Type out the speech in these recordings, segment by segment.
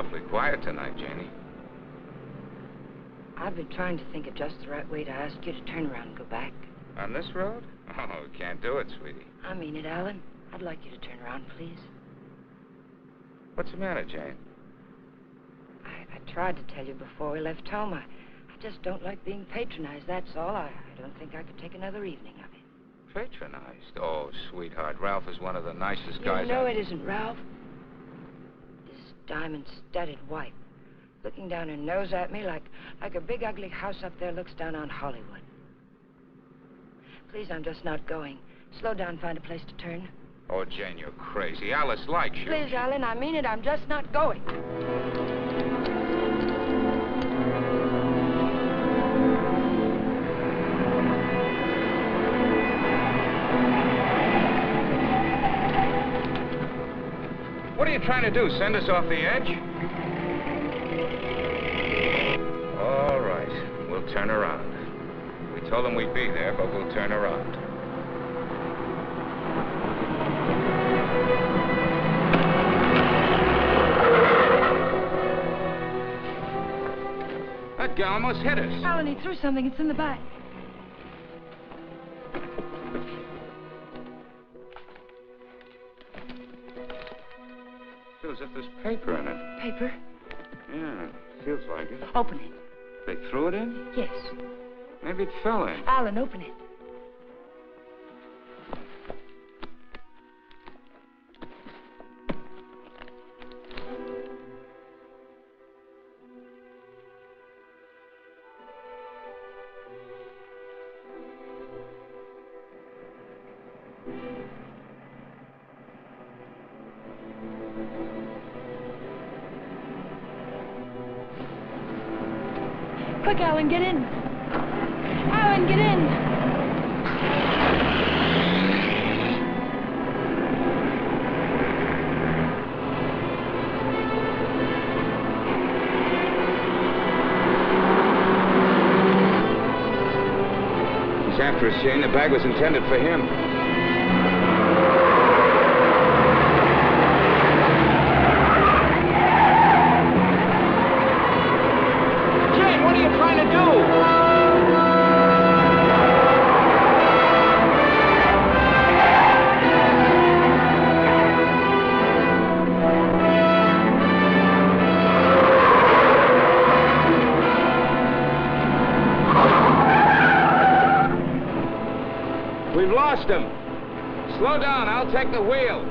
awfully quiet tonight, Janie. I've been trying to think of just the right way to ask you to turn around and go back. On this road? Oh, we can't do it, sweetie. I mean it, Alan. I'd like you to turn around, please. What's the matter, Jane? I tried to tell you before we left home. I just don't like being patronized, that's all. I don't think I could take another evening of it. Patronized? Oh, sweetheart, Ralph is one of the nicest guys. You know it isn't Ralph. This diamond-studded wife, looking down her nose at me like a big ugly house up there looks down on Hollywood. Please, I'm just not going. Slow down, find a place to turn. Oh, Jane, you're crazy. Alice likes you. Please, Alan, I mean it. I'm just not going. What are you trying to do, send us off the edge? All right, we'll turn around. We told them we'd be there, but we'll turn around. That guy almost hit us. Alan, he threw something. It's in the back. Feels as if there's paper in it. Paper? Yeah, feels like it. Open it. They threw it in? Yes. Maybe it fell in. Alan, open it. Quick, Alan, get in. Alan, get in. He's after us, Jane. The bag was intended for him. We've lost him. Slow down, I'll take the wheel.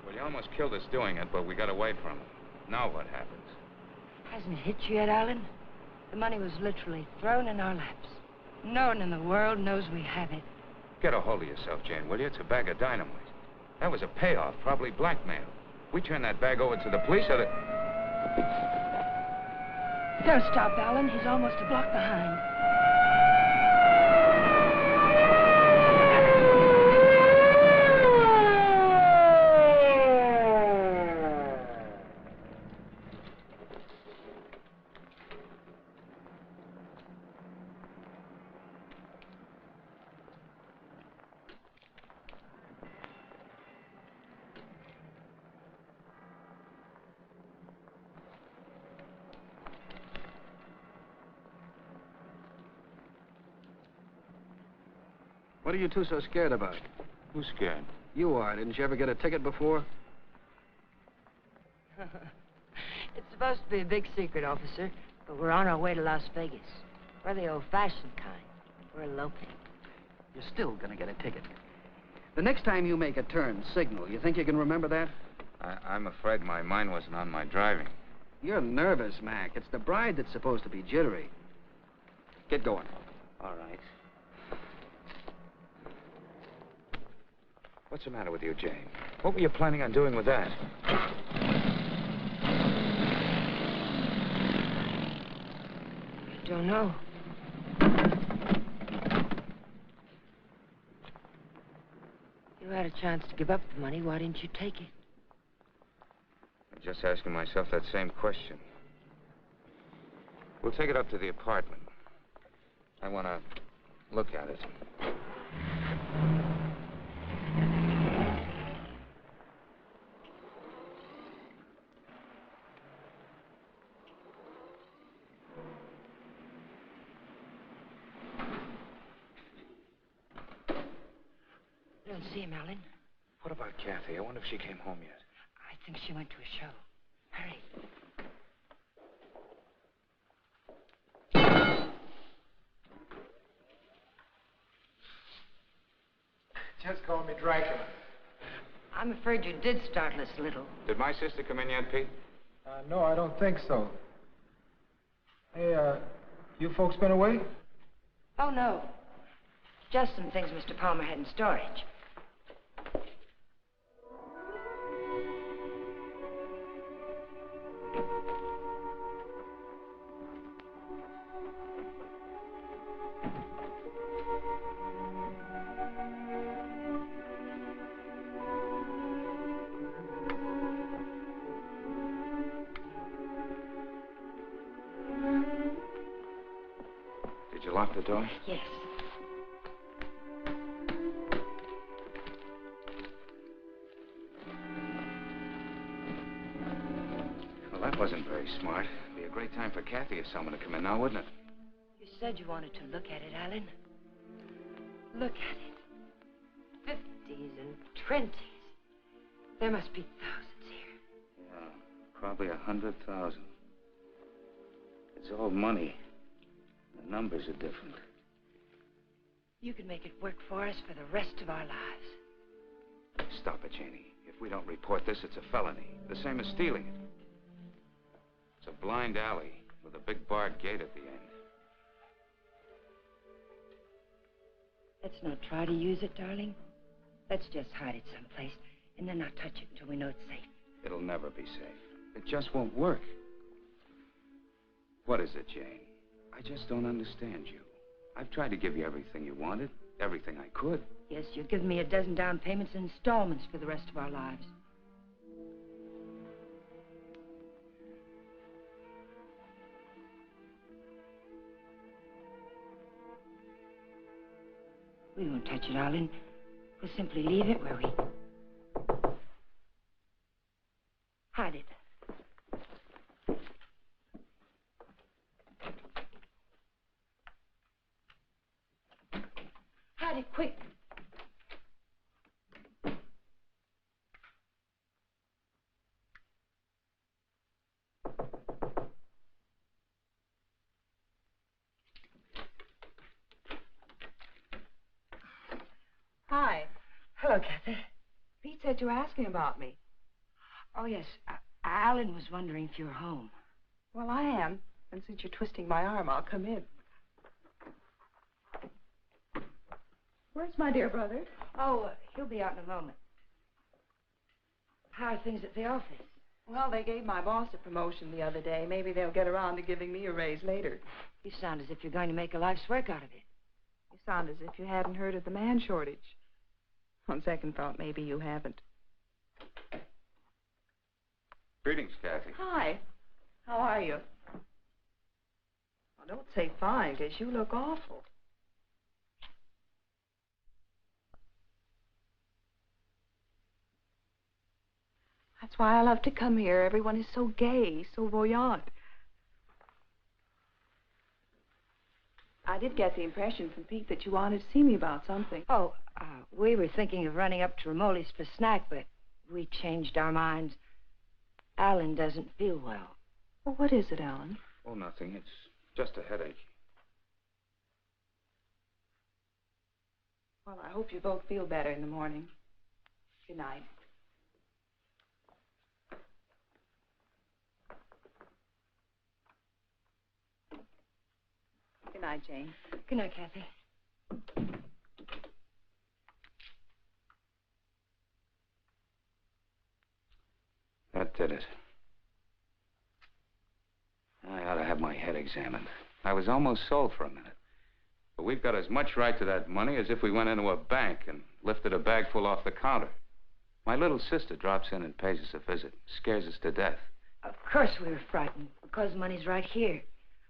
Well, he almost killed us doing it, but we got away from him. Now what happens? Hasn't it hit you yet, Alan? The money was literally thrown in our laps. No one in the world knows we have it. Get a hold of yourself, Jane, will you? It's a bag of dynamite. That was a payoff, probably blackmail. We turn that bag over to the police, or the... Don't stop, Alan. He's almost a block behind. What are you two so scared about? Who's scared? You are. Didn't you ever get a ticket before? It's supposed to be a big secret, officer, but we're on our way to Las Vegas. We're the old-fashioned kind. We're eloping. You're still gonna get a ticket. The next time you make a turn, signal. You think you can remember that? I'm afraid my mind wasn't on my driving. You're nervous, Mac. It's the bride that's supposed to be jittery. Get going. All right. What's the matter with you, Jane? What were you planning on doing with that? I don't know. You had a chance to give up the money. Why didn't you take it? I'm just asking myself that same question. We'll take it up to the apartment. I want to look at it. and see him, Alan. What about Kathy? I wonder if she came home yet. I think she went to a show. Hurry. Just call me Dracula. I'm afraid you did startle us a little. Did my sister come in yet, Pete? No, I don't think so. Hey, you folks been away? Oh, no. Just some things Mr. Palmer had in storage. Did you lock the door? Yes. Well, that wasn't very smart. It'd be a great time for Kathy or someone to come in now, wouldn't it? You said you wanted to look at it, Alan. Look at it. 50s and 20s. There must be thousands here. Yeah, probably 100,000. It's all money. The numbers are different. You could make it work for us for the rest of our lives. Stop it, Janie. If we don't report this, it's a felony. The same as stealing it. It's a blind alley with a big barred gate at the end. Let's not try to use it, darling. Let's just hide it someplace and then not touch it until we know it's safe. It'll never be safe. It just won't work. What is it, Jane? I just don't understand you. I've tried to give you everything you wanted, everything I could. Yes, you've given me a dozen down payments in installments for the rest of our lives. We won't touch it, Alan. We'll simply leave it where we... hide it. Hide it, quick. Hi. Hello, Kathy. Pete said you were asking about me. Oh, yes. Alan was wondering if you were home. Well, I am. And since you're twisting my arm, I'll come in. Where's my dear brother? Oh, he'll be out in a moment. How are things at the office? Well, they gave my boss a promotion the other day. Maybe they'll get around to giving me a raise later. You sound as if you're going to make a life's work out of it. You sound as if you hadn't heard of the man shortage. On second thought, maybe you haven't. Greetings, Kathy. Hi. How are you? Well, don't say fine, because you look awful. That's why I love to come here. Everyone is so gay, so voyant. I did get the impression from Pete that you wanted to see me about something. Oh, we were thinking of running up to Ramoli's for snack, but we changed our minds. Alan doesn't feel well. Well, what is it, Alan? Oh, nothing. It's just a headache. Well, I hope you both feel better in the morning. Good night. Good night, Jane. Good night, Kathy. That did it. I ought to have my head examined. I was almost sold for a minute. But we've got as much right to that money as if we went into a bank and lifted a bag full off the counter. My little sister drops in and pays us a visit. Scares us to death. Of course we were frightened, because the money's right here.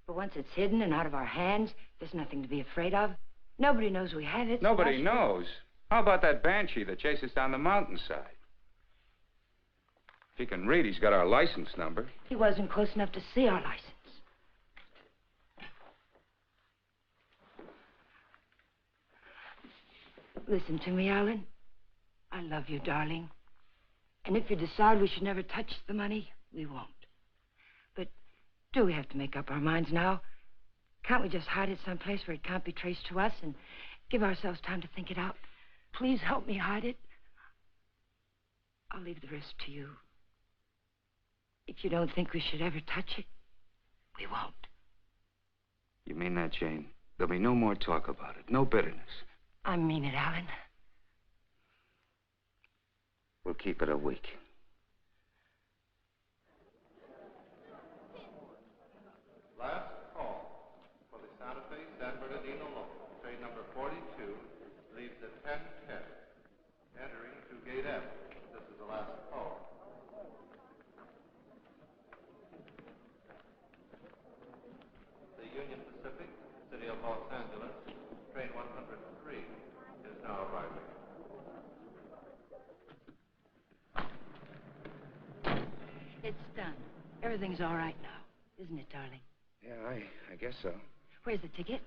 But once it's hidden and out of our hands, there's nothing to be afraid of. Nobody knows we have it. Nobody knows. How about that banshee that chases down the mountainside? If he can read, he's got our license number. He wasn't close enough to see our license. Listen to me, Alan. I love you, darling. And if you decide we should never touch the money, we won't. But do we have to make up our minds now? Can't we just hide it someplace where it can't be traced to us and give ourselves time to think it out? Please help me hide it. I'll leave the rest to you. If you don't think we should ever touch it, we won't. You mean that, Jane? There'll be no more talk about it, no bitterness. I mean it, Alan. We'll keep it a week. Last call for the Santa Fe San Bernardino local. Train number 42 leaves at 10:10, entering to Gate F. This is the last call. The Union Pacific, City of Los Angeles, train 103 is now arriving. It's done. Everything's all right now, isn't it, darling? Yeah, I guess so. Where's the ticket?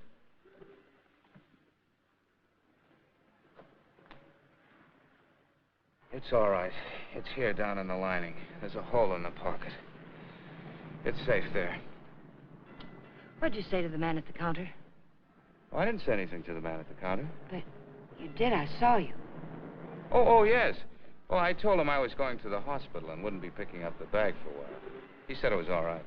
It's all right. It's here down in the lining. There's a hole in the pocket. It's safe there. What'd you say to the man at the counter? Oh, I didn't say anything to the man at the counter. But you did. I saw you. Oh, yes. Well, I told him I was going to the hospital and wouldn't be picking up the bag for a while. He said it was all right.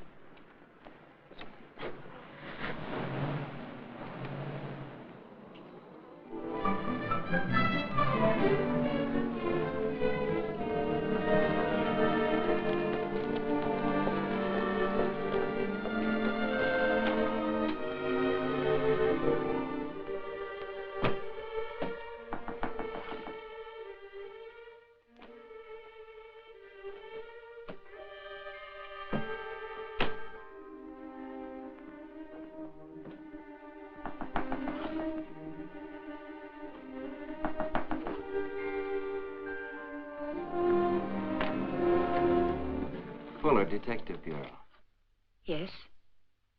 Fuller, Detective Bureau. Yes?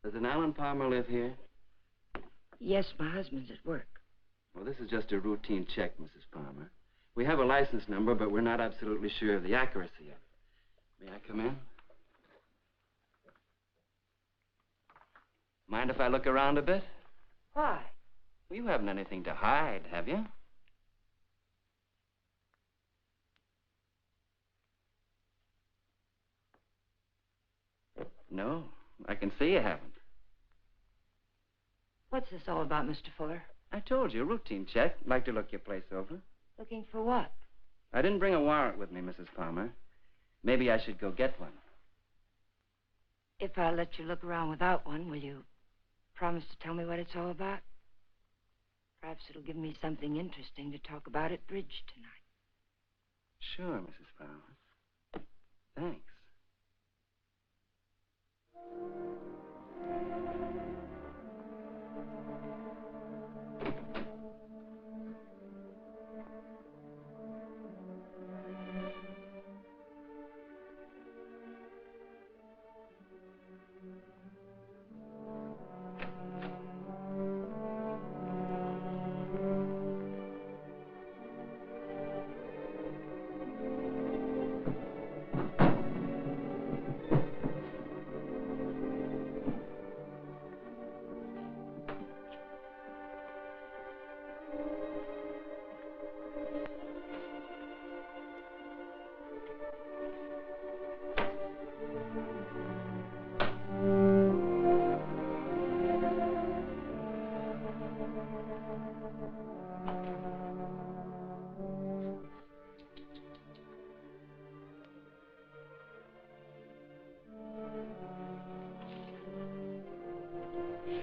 Does an Alan Palmer live here? Yes, my husband's at work. Well, this is just a routine check, Mrs. Palmer. We have a license number, but we're not absolutely sure of the accuracy of it. May I come in? Mind if I look around a bit? Why? Well, you haven't anything to hide, have you? No, I can see you haven't. What's this all about, Mr. Fuller? I told you, routine check. Like to look your place over. Looking for what? I didn't bring a warrant with me, Mrs. Palmer. Maybe I should go get one. If I let you look around without one, will you promise to tell me what it's all about? Perhaps it'll give me something interesting to talk about at bridge tonight. Sure, Mrs. Palmer. Thanks.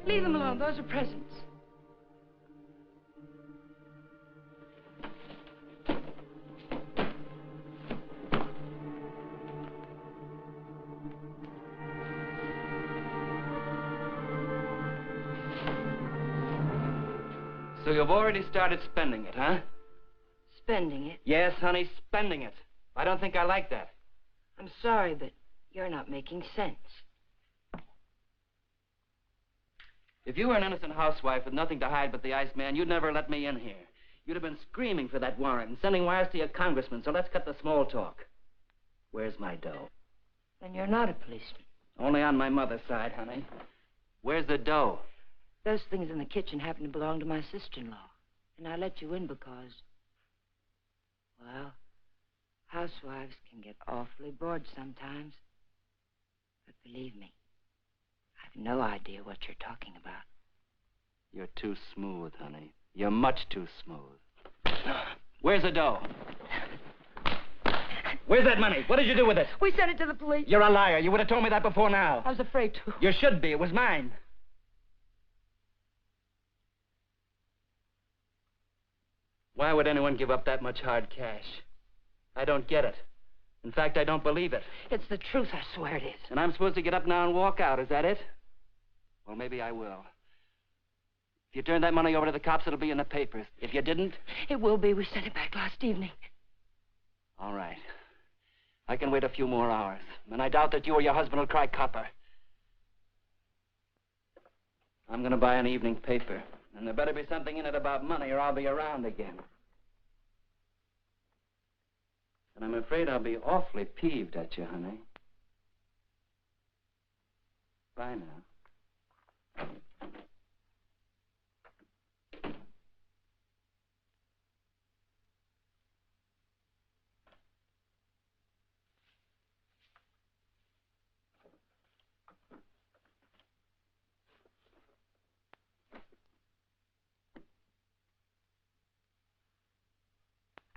Leave them alone. Those are presents. So you've already started spending it, huh? Spending it? Yes, honey, spending it. I don't think I like that. I'm sorry, but you're not making sense. If you were an innocent housewife with nothing to hide but the Iceman, you'd never let me in here. You'd have been screaming for that warrant and sending wires to your congressman, so let's cut the small talk. Where's my dough? Then you're not a policeman. Only on my mother's side, honey. Where's the dough? Those things in the kitchen happen to belong to my sister-in-law. And I let you in because, well, housewives can get awfully bored sometimes. But believe me, I've no idea what you're talking about. You're too smooth, honey. You're much too smooth. Where's the dough? Where's that money? What did you do with it? We sent it to the police. You're a liar. You would have told me that before now. I was afraid to. You should be. It was mine. Why would anyone give up that much hard cash? I don't get it. In fact, I don't believe it. It's the truth, I swear it is. And I'm supposed to get up now and walk out, is that it? Well, maybe I will. If you turn that money over to the cops, it'll be in the papers. If you didn't... It will be. We sent it back last evening. All right. I can wait a few more hours. And I doubt that you or your husband will cry copper. I'm going to buy an evening paper. And there better be something in it about money or I'll be around again. And I'm afraid I'll be awfully peeved at you, honey. Bye now.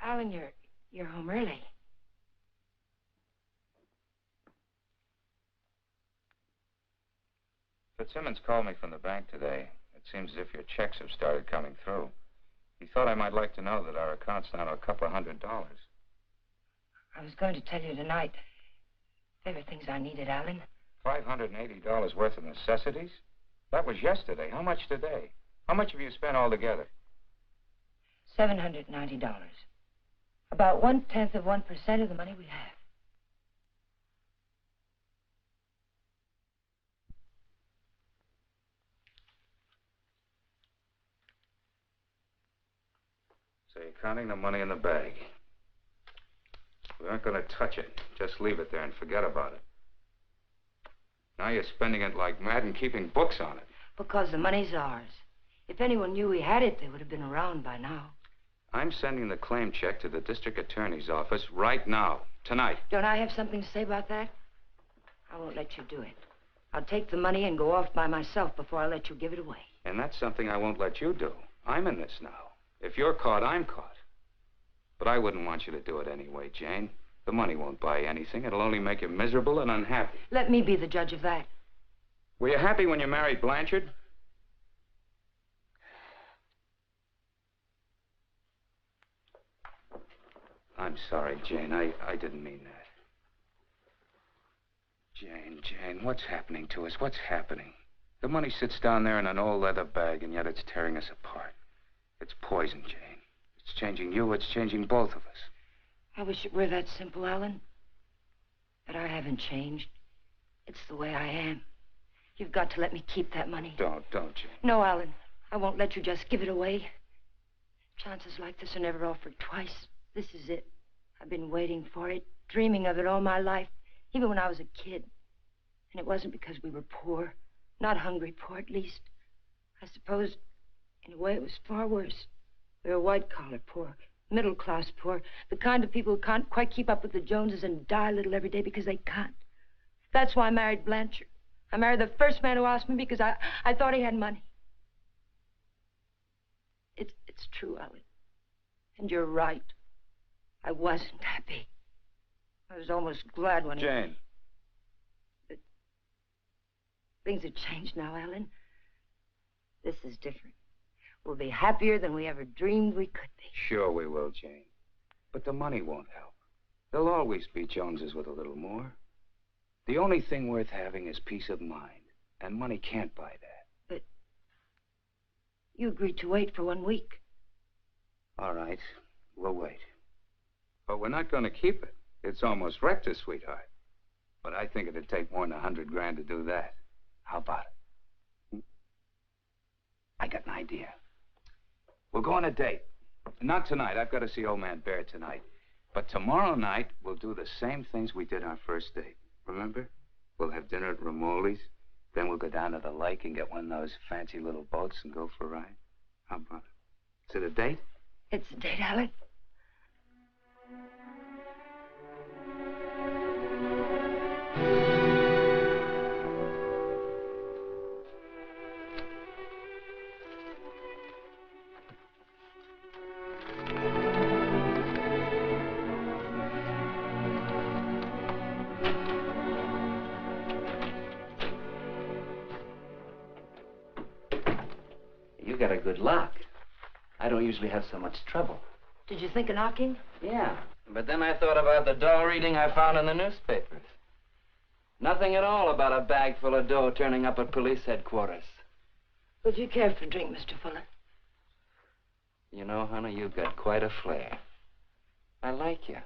Alan, you're home early. Fitzsimmons called me from the bank today. It seems as if your checks have started coming through. He thought I might like to know that our account's down to a couple of $100. I was going to tell you tonight. They were things I needed, Alan. $580 worth of necessities? That was yesterday. How much today? How much have you spent altogether? $790. About 1/10 of 1% of the money we have. So you're counting the money in the bag. We aren't going to touch it. Just leave it there and forget about it. Now you're spending it like mad and keeping books on it. Because the money's ours. If anyone knew we had it, they would have been around by now. I'm sending the claim check to the district attorney's office right now, tonight. Don't I have something to say about that? I won't let you do it. I'll take the money and go off by myself before I let you give it away. And that's something I won't let you do. I'm in this now. If you're caught, I'm caught. But I wouldn't want you to do it anyway, Jane. The money won't buy anything. It'll only make you miserable and unhappy. Let me be the judge of that. Were you happy when you married Blanchard? I'm sorry, Jane. I didn't mean that. Jane, what's happening to us? What's happening? The money sits down there in an old leather bag, and yet it's tearing us apart. It's poison, Jane. It's changing you. It's changing both of us. I wish it were that simple, Alan. But I haven't changed. It's the way I am. You've got to let me keep that money. Don't, Jane. No, Alan. I won't let you just give it away. Chances like this are never offered twice. This is it. I've been waiting for it, dreaming of it all my life, even when I was a kid. And it wasn't because we were poor. Not hungry poor, at least. I suppose, in a way, it was far worse. We were white-collar poor, middle-class poor, the kind of people who can't quite keep up with the Joneses and die a little every day because they can't. That's why I married Blanchard. I married the first man who asked me because I thought he had money. It's true, Alan. And you're right. I wasn't happy. I was almost glad when Jane. But things have changed now, Alan. This is different. We'll be happier than we ever dreamed we could be. Sure we will, Jane. But the money won't help. There'll always be Joneses with a little more. The only thing worth having is peace of mind. And money can't buy that. But you agreed to wait for 1 week. All right. We'll wait. But we're not going to keep it. It's almost wrecked us, sweetheart. But I think it'd take more than $100 grand to do that. How about it? I got an idea. We'll go on a date. Not tonight. I've got to see old man Bear tonight. But tomorrow night, we'll do the same things we did our first date. Remember? We'll have dinner at Ramoli's. Then we'll go down to the lake and get one of those fancy little boats and go for a ride. How about it? Is it a date? It's a date, Alec. You got a good lock. I don't usually have so much trouble. Did you think of knocking? Yeah, but then I thought about the dough reading I found in the newspapers. Nothing at all about a bag full of dough turning up at police headquarters. Would you care for a drink, Mr. Fuller? You know, honey, you've got quite a flair. I like you.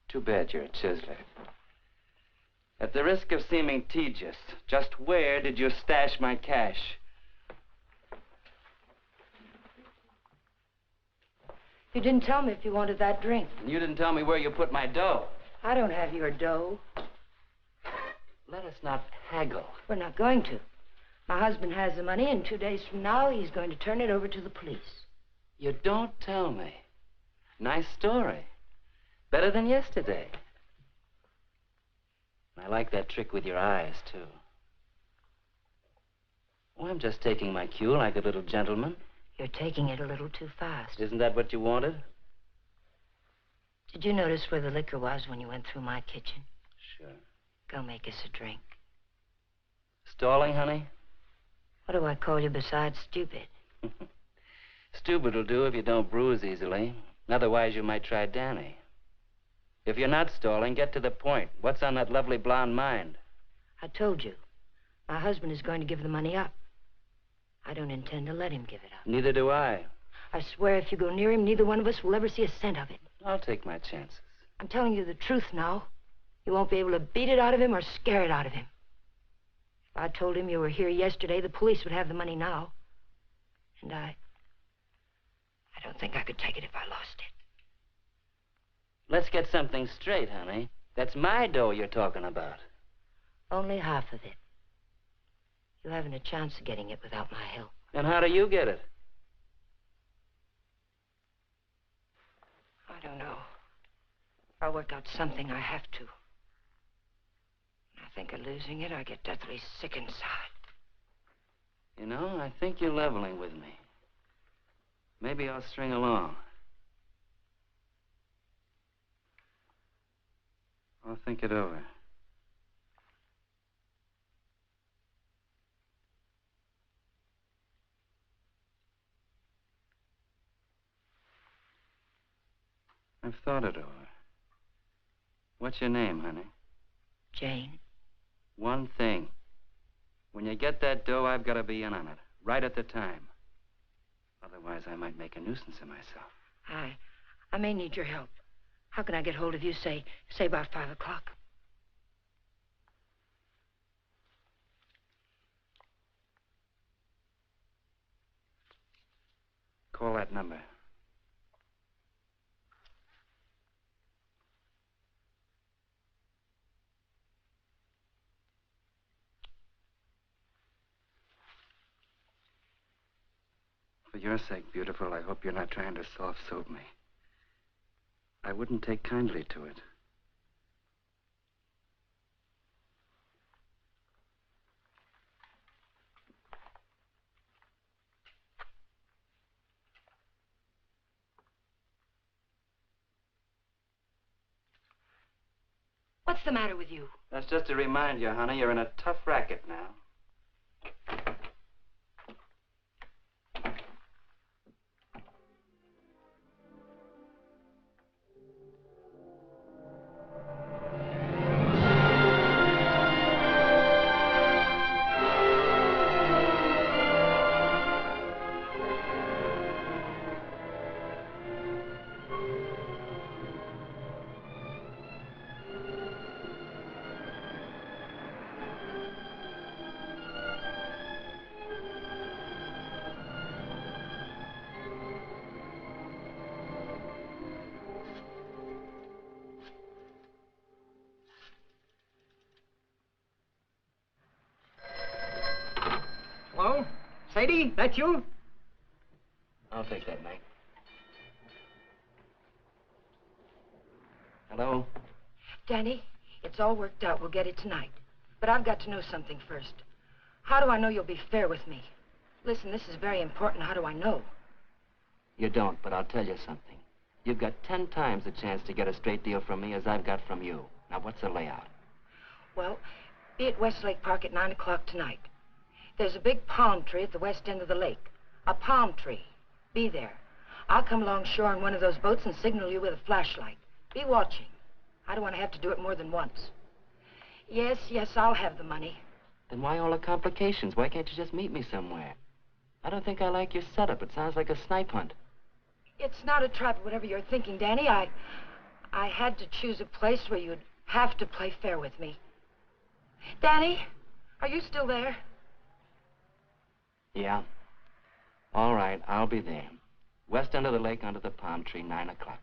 Too bad you're a chiseler. At the risk of seeming tedious, just where did you stash my cash? You didn't tell me if you wanted that drink. And you didn't tell me where you put my dough. I don't have your dough. Let us not haggle. We're not going to. My husband has the money, and 2 days from now, he's going to turn it over to the police. You don't tell me. Nice story. Better than yesterday. I like that trick with your eyes, too. Oh, I'm just taking my cue like a little gentleman. You're taking it a little too fast. Isn't that what you wanted? Did you notice where the liquor was when you went through my kitchen? Sure. Go make us a drink. Stalling, honey? What do I call you besides stupid? Stupid will do if you don't bruise easily. Otherwise, you might try Danny. If you're not stalling, get to the point. What's on that lovely blonde mind? I told you. My husband is going to give the money up. I don't intend to let him give it up. Neither do I. I swear if you go near him, neither one of us will ever see a cent of it. I'll take my chances. I'm telling you the truth now. You won't be able to beat it out of him or scare it out of him. If I told him you were here yesterday, the police would have the money now. And I don't think I could take it if I lost it. Let's get something straight, honey. That's my dough you're talking about. Only half of it. You haven't a chance of getting it without my help. And how do you get it? I don't know. I'll work out something. I have to. When I think of losing it, I get deathly sick inside. You know, I think you're leveling with me. Maybe I'll string along. I'll think it over. I've thought it over. What's your name, honey? Jane. One thing. When you get that dough, I've got to be in on it. Right at the time. Otherwise, I might make a nuisance of myself. I may need your help. How can I get hold of you, say about 5 o'clock? Call that number. For your sake, beautiful, I hope you're not trying to soft-soap me. I wouldn't take kindly to it. What's the matter with you? That's just to remind you, honey, you're in a tough racket now. lady? That you? I'll take that, Mac. Hello? Danny, it's all worked out. We'll get it tonight. But I've got to know something first. How do I know you'll be fair with me? Listen, this is very important. How do I know? You don't, but I'll tell you something. You've got 10 times the chance to get a straight deal from me as I've got from you. Now, what's the layout? Well, be at Westlake Park at 9 o'clock tonight. There's a big palm tree at the west end of the lake. A palm tree. Be there. I'll come along shore in one of those boats and signal you with a flashlight. Be watching. I don't want to have to do it more than once. Yes, I'll have the money. Then why all the complications? Why can't you just meet me somewhere? I don't think I like your setup. It sounds like a snipe hunt. It's not a trap, whatever you're thinking, Danny. I had to choose a place where you'd have to play fair with me. Danny, are you still there? Yeah. All right, I'll be there. West end of the lake under the palm tree, 9 o'clock.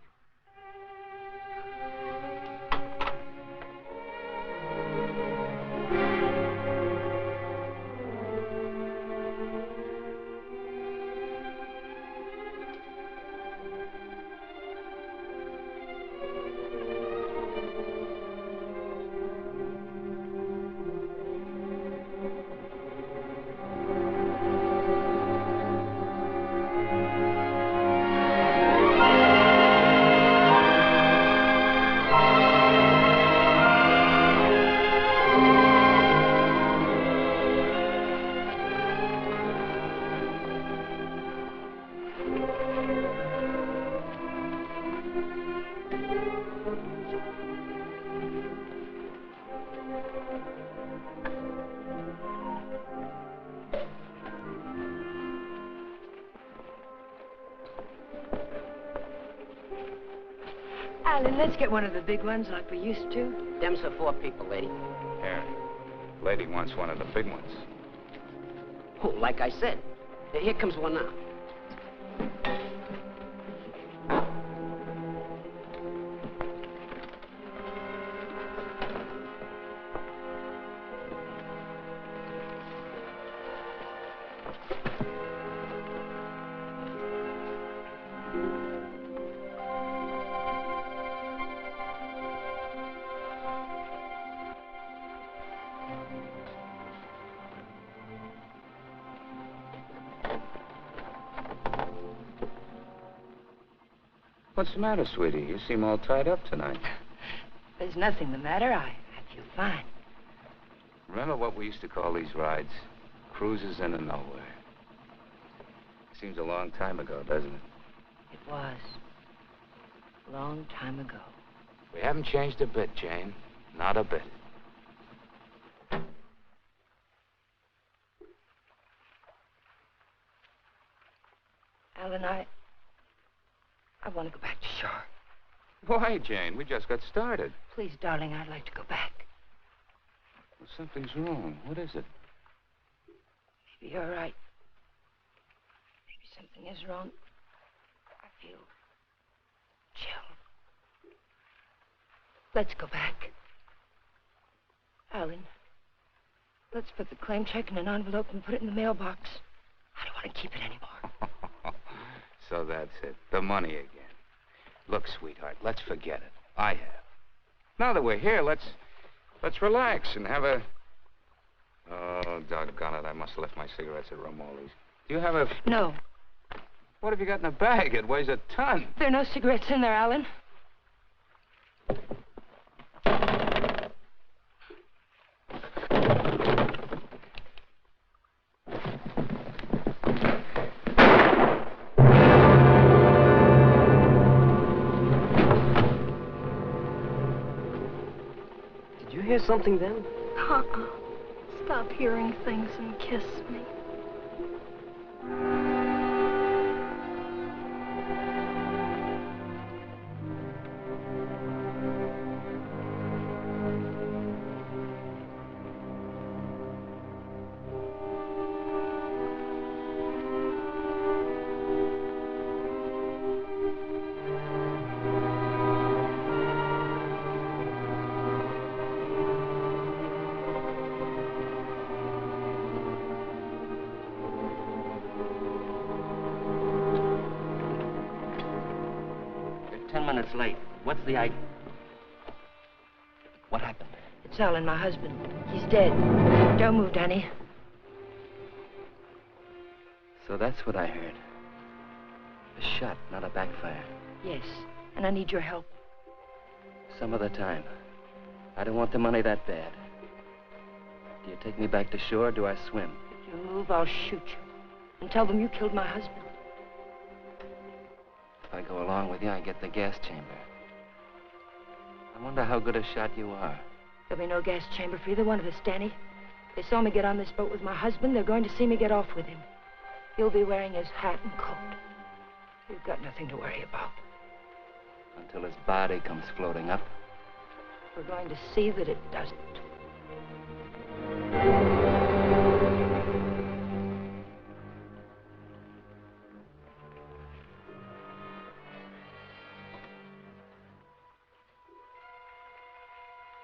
Alan, let's get one of the big ones like we used to. Them's for 4 people, lady. Yeah. Lady wants one of the big ones. Oh, like I said. Here comes one now. What's the matter, sweetie? You seem all tied up tonight. There's nothing the matter. I feel fine. Remember what we used to call these rides? Cruises into nowhere. Seems a long time ago, doesn't it? It was. A long time ago. We haven't changed a bit, Jane. Not a bit. Alan, I want to go back to shore. Why, Jane? We just got started. Please, darling, I'd like to go back. Well, something's wrong. What is it? Maybe you're right. Maybe something is wrong. I feel chill. Let's go back. Alan, let's put the claim check in an envelope and put it in the mailbox. I don't want to keep it anymore. So that's it. The money again. Look, sweetheart, let's forget it. I have. Now that we're here, let's relax and have a... Oh, doggone it. I must have left my cigarettes at Romoli's. Do you have a... No. What have you got in a bag? It weighs a ton. There are no cigarettes in there, Alan. Hear something then? Stop hearing things and kiss me. minutes late. What's the idea? What happened? It's Alan, my husband. He's dead. Don't move, Danny. So that's what I heard. A shot, not a backfire. Yes, and I need your help. Some other time. I don't want the money that bad. Do you take me back to shore, or do I swim? If you move, I'll shoot you. And tell them you killed my husband. If I go along with you, I get the gas chamber. I wonder how good a shot you are. There'll be no gas chamber for either one of us, Danny. They saw me get on this boat with my husband. They're going to see me get off with him. He'll be wearing his hat and coat. You've got nothing to worry about. Until his body comes floating up. We're going to see that it doesn't.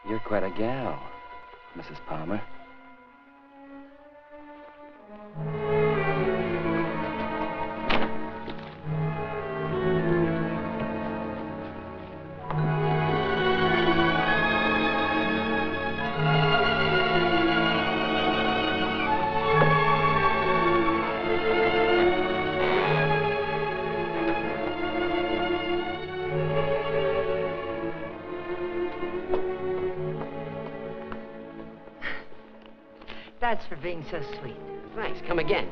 You're quite a gal, Mrs. Palmer. That's for being so sweet. Thanks. Come again.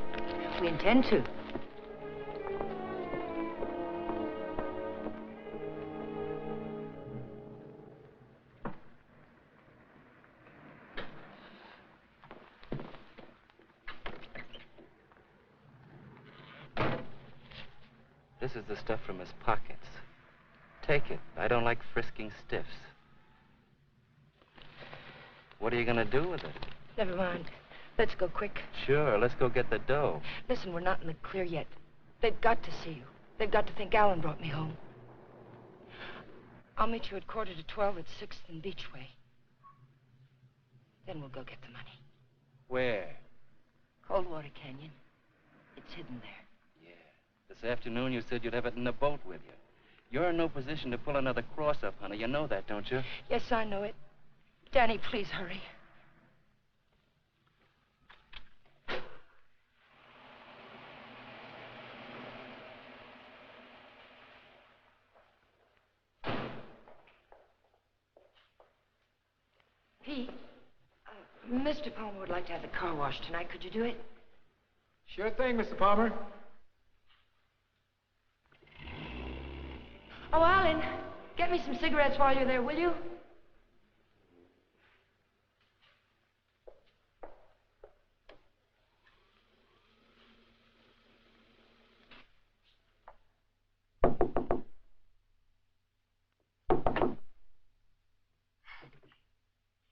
We intend to. This is the stuff from his pockets. Take it. I don't like frisking stiffs. What are you going to do with it? Never mind. Let's go quick. Sure, let's go get the dough. Listen, we're not in the clear yet. They've got to see you. They've got to think Alan brought me home. I'll meet you at 11:45 at 6th and Beachway. Then we'll go get the money. Where? Coldwater Canyon. It's hidden there. Yeah. This afternoon you said you'd have it in the boat with you. You're in no position to pull another cross-up, honey. You know that, don't you? Yes, I know it. Danny, please hurry. Pete, Mr. Palmer would like to have the car washed tonight. Could you do it? Sure thing, Mr. Palmer. Oh, Alan, get me some cigarettes while you're there, will you?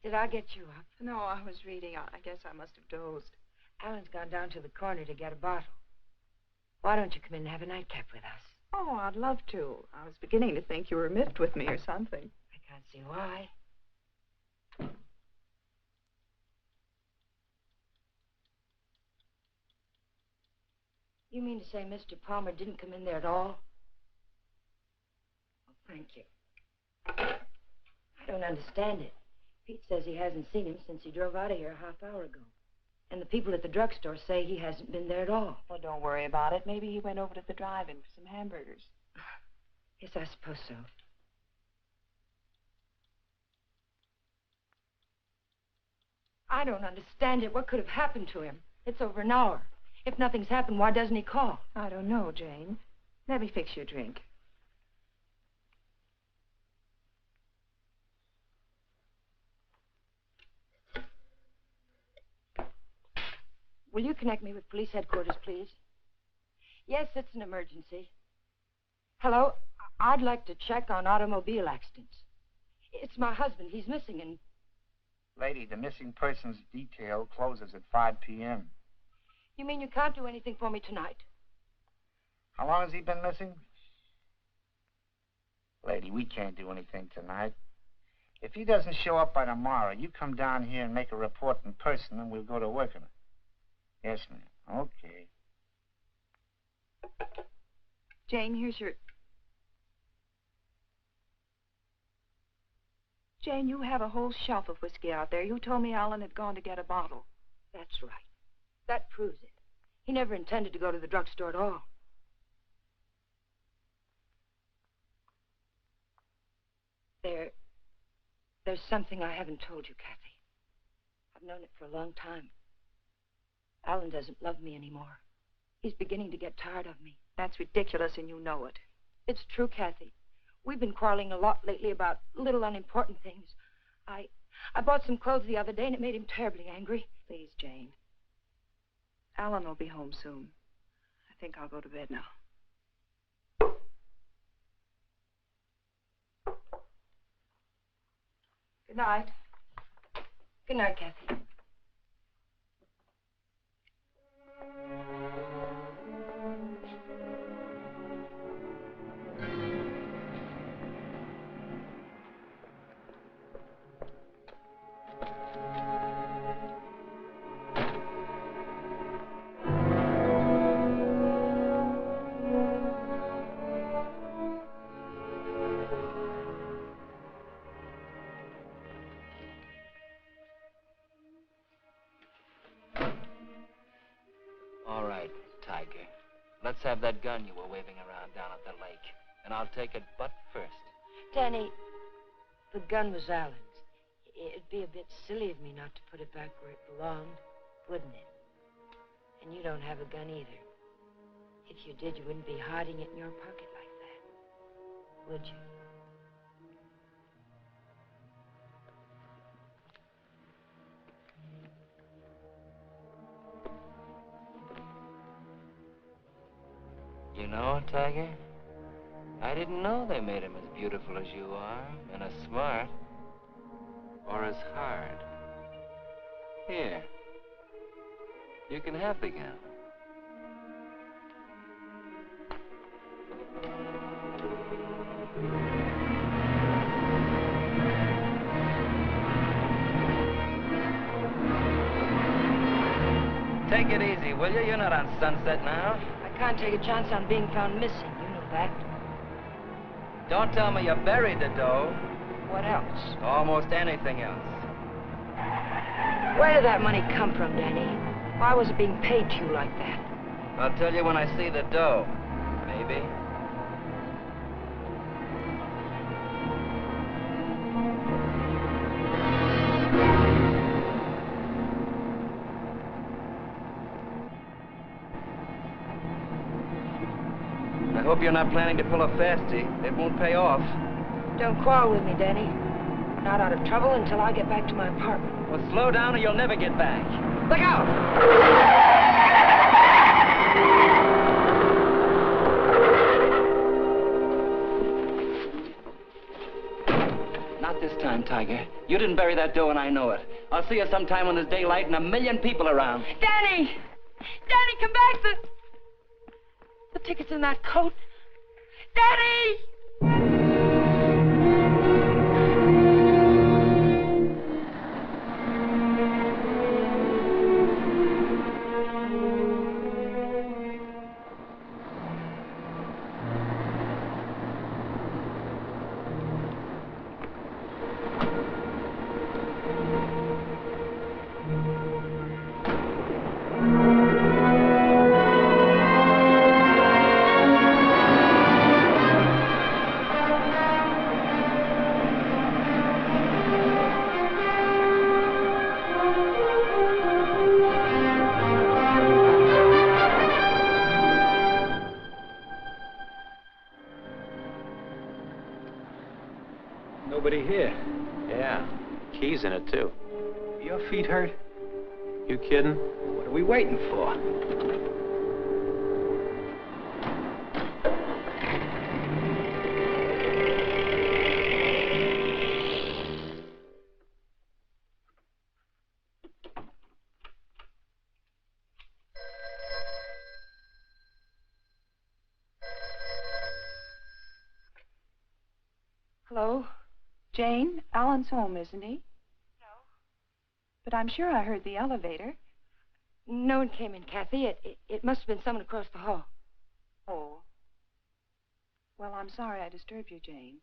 Did I get you up? No, I was reading. I guess I must have dozed. Alan's gone down to the corner to get a bottle. Why don't you come in and have a nightcap with us? Oh, I'd love to. I was beginning to think you were miffed with me or something. I can't see why. You mean to say Mr. Palmer didn't come in there at all? Oh, thank you. I don't understand it. Pete says he hasn't seen him since he drove out of here a half hour ago. And the people at the drugstore say he hasn't been there at all. Well, don't worry about it. Maybe he went over to the drive-in for some hamburgers. Yes, I suppose so. I don't understand it. What could have happened to him? It's over an hour. If nothing's happened, why doesn't he call? I don't know, Jane. Let me fix you a drink. Will you connect me with police headquarters, please? Yes, it's an emergency. Hello? I'd like to check on automobile accidents. It's my husband. He's missing and... Lady, the missing persons detail closes at 5 p.m. You mean you can't do anything for me tonight? How long has he been missing? Lady, we can't do anything tonight. If he doesn't show up by tomorrow, you come down here and make a report in person, and we'll go to work on it. Yes, ma'am. Okay. Jane, here's your... Jane, you have a whole shelf of whiskey out there. You told me Alan had gone to get a bottle. That's right. That proves it. He never intended to go to the drugstore at all. There's something I haven't told you, Kathy. I've known it for a long time. Alan doesn't love me anymore. He's beginning to get tired of me. That's ridiculous, and you know it. It's true, Kathy. We've been quarreling a lot lately about little unimportant things. I bought some clothes the other day, and it made him terribly angry. Please, Jane. Alan will be home soon. I think I'll go to bed now. Good night. Good night, Kathy. Let's have that gun you were waving around down at the lake, and I'll take it butt first. Danny, the gun was Alan's. It'd be a bit silly of me not to put it back where it belonged, wouldn't it? And you don't have a gun either. If you did, you wouldn't be hiding it in your pocket like that, would you? You know, Tiger, I didn't know they made him as beautiful as you are, and as smart, or as hard. Here, you can have the gun. Take it easy, will you? You're not on Sunset now. I can't take a chance on being found missing. You know that. Don't tell me you buried the dough. What else? Almost anything else. Where did that money come from, Danny? Why was it being paid to you like that? I'll tell you when I see the dough. Maybe. I hope you're not planning to pull a fastie. It won't pay off. Don't quarrel with me, Danny. Not out of trouble until I get back to my apartment. Well, slow down or you'll never get back. Look out! Not this time, Tiger. You didn't bury that dough and I know it. I'll see you sometime when there's daylight and a million people around. Danny! Danny, come back! The ticket's in that coat. Danny! Nobody here. Yeah, keys in it, too. Your feet hurt? You kidding? What are we waiting for? Hello? Jane, Alan's home, isn't he? No. But I'm sure I heard the elevator. No one came in, Kathy. It must have been someone across the hall. Oh. Well, I'm sorry I disturbed you, Jane.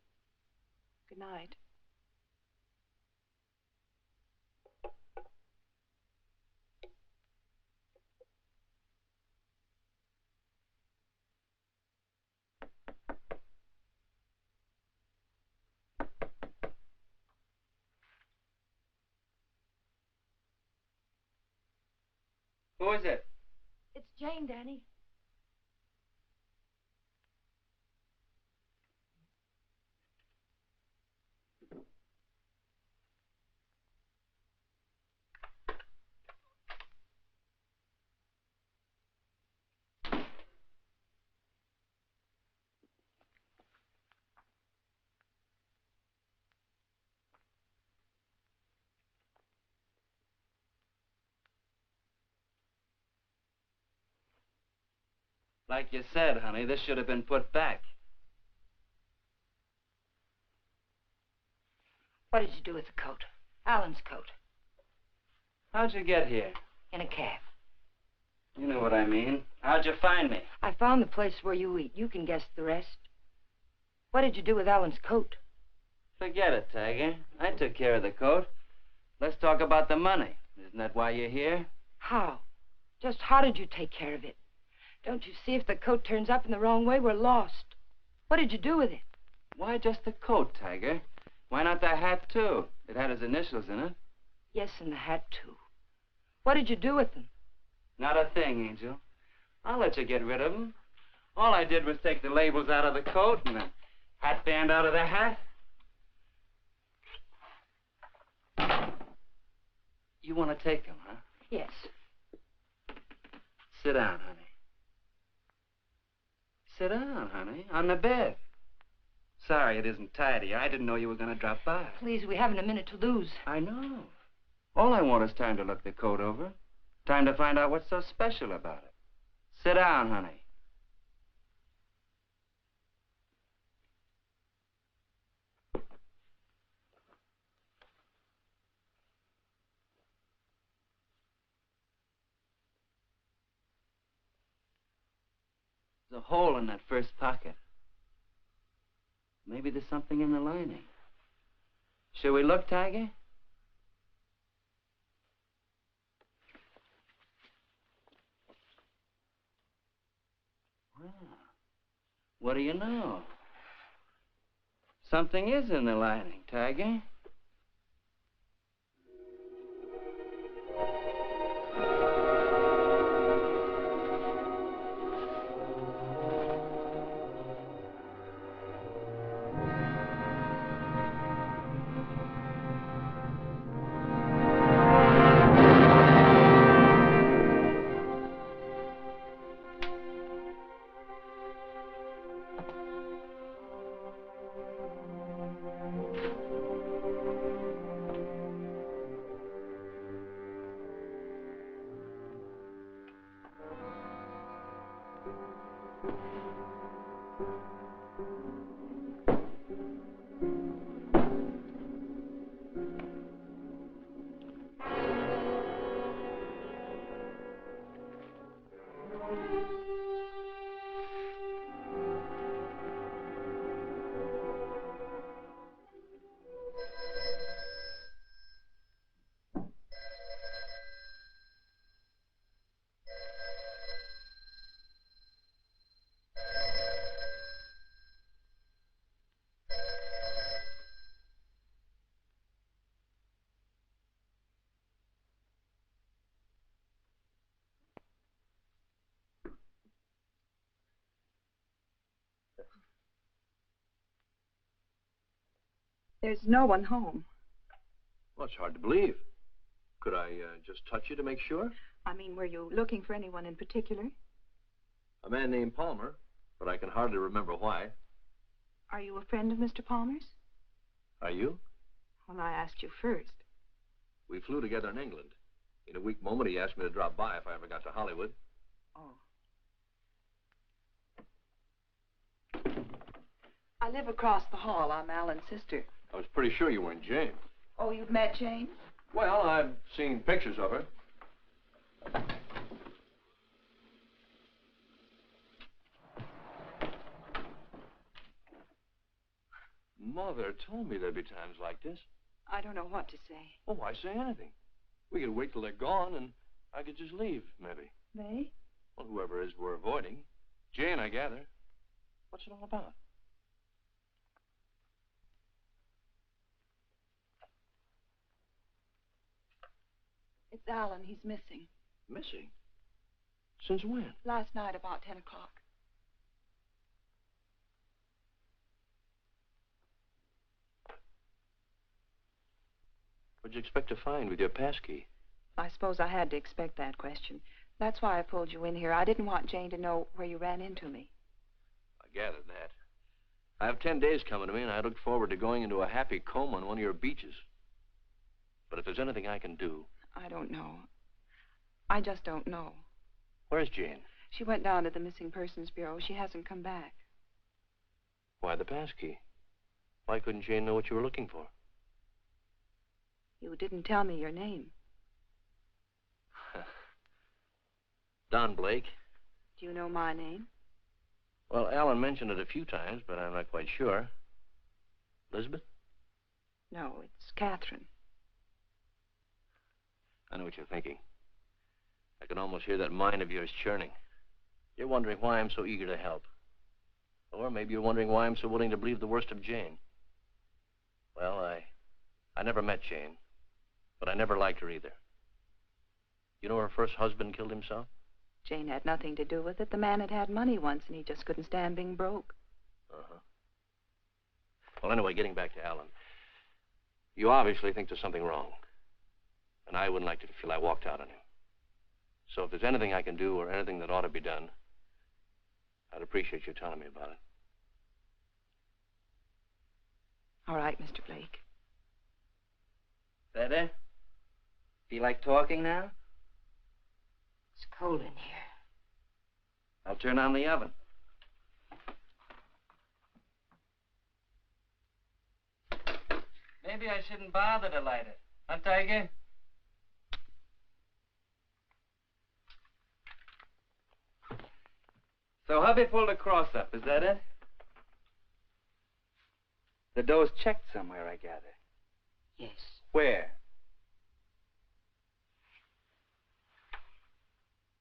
Good night. Who is it? It's Jane, Danny. Like you said, honey, this should have been put back. What did you do with the coat? Alan's coat. How'd you get here? In a cab. You know what I mean. How'd you find me? I found the place where you eat. You can guess the rest. What did you do with Alan's coat? Forget it, Tiger. I took care of the coat. Let's talk about the money. Isn't that why you're here? How? Just how did you take care of it? Don't you see if the coat turns up in the wrong way, we're lost. What did you do with it? Why just the coat, Tiger? Why not the hat, too? It had his initials in it. Yes, and the hat, too. What did you do with them? Not a thing, Angel. I'll let you get rid of them. All I did was take the labels out of the coat and the hat band out of the hat. You want to take them, huh? Yes. Sit down, honey. Sit down, honey, on the bed. Sorry it isn't tidy. I didn't know you were going to drop by. Please, we haven't a minute to lose. I know. All I want is time to look the coat over. Time to find out what's so special about it. Sit down, honey. There's a hole in that first pocket. Maybe there's something in the lining. Shall we look, Tiger? Well, what do you know? Something is in the lining, Tiger. There's no one home. Well, it's hard to believe. Could I just touch you to make sure? I mean, were you looking for anyone in particular? A man named Palmer, but I can hardly remember why. Are you a friend of Mr. Palmer's? Are you? Well, I asked you first. We flew together in England. In a weak moment, he asked me to drop by if I ever got to Hollywood. Oh. I live across the hall. I'm Alan's sister. I was pretty sure you weren't Jane. Oh, you've met Jane? Well, I've seen pictures of her. Mother told me there'd be times like this. I don't know what to say. Oh, why say anything? We could wait till they're gone, and I could just leave, maybe. They? Well, whoever it is we're avoiding. Jane, I gather. What's it all about? It's Alan. He's missing. Missing? Since when? Last night about 10 o'clock. What'd you expect to find with your passkey? I suppose I had to expect that question. That's why I pulled you in here. I didn't want Jane to know where you ran into me. I gathered that. I have 10 days coming to me, and I look forward to going into a happy coma on one of your beaches. But if there's anything I can do... I don't know. I just don't know. Where's Jane? She went down to the Missing Persons Bureau. She hasn't come back. Why the passkey? Why couldn't Jane know what you were looking for? You didn't tell me your name. Don Blake. Do you know my name? Well, Alan mentioned it a few times, but I'm not quite sure. Elizabeth? No, it's Catherine. I know what you're thinking. I can almost hear that mind of yours churning. You're wondering why I'm so eager to help. Or maybe you're wondering why I'm so willing to believe the worst of Jane. Well, I never met Jane, but I never liked her either. You know her first husband killed himself? Jane had nothing to do with it. The man had money once, and he just couldn't stand being broke. Uh-huh. Well, anyway, getting back to Alan. You obviously think there's something wrong. And I wouldn't like you to feel I walked out on him. So if there's anything I can do or anything that ought to be done, I'd appreciate you telling me about it. All right, Mr. Blake. Better? Feel like talking now? It's cold in here. I'll turn on the oven. Maybe I shouldn't bother to light it. Huh, Tiger? So hubby pulled a cross up, is that it? The dough's checked somewhere, I gather. Yes. Where?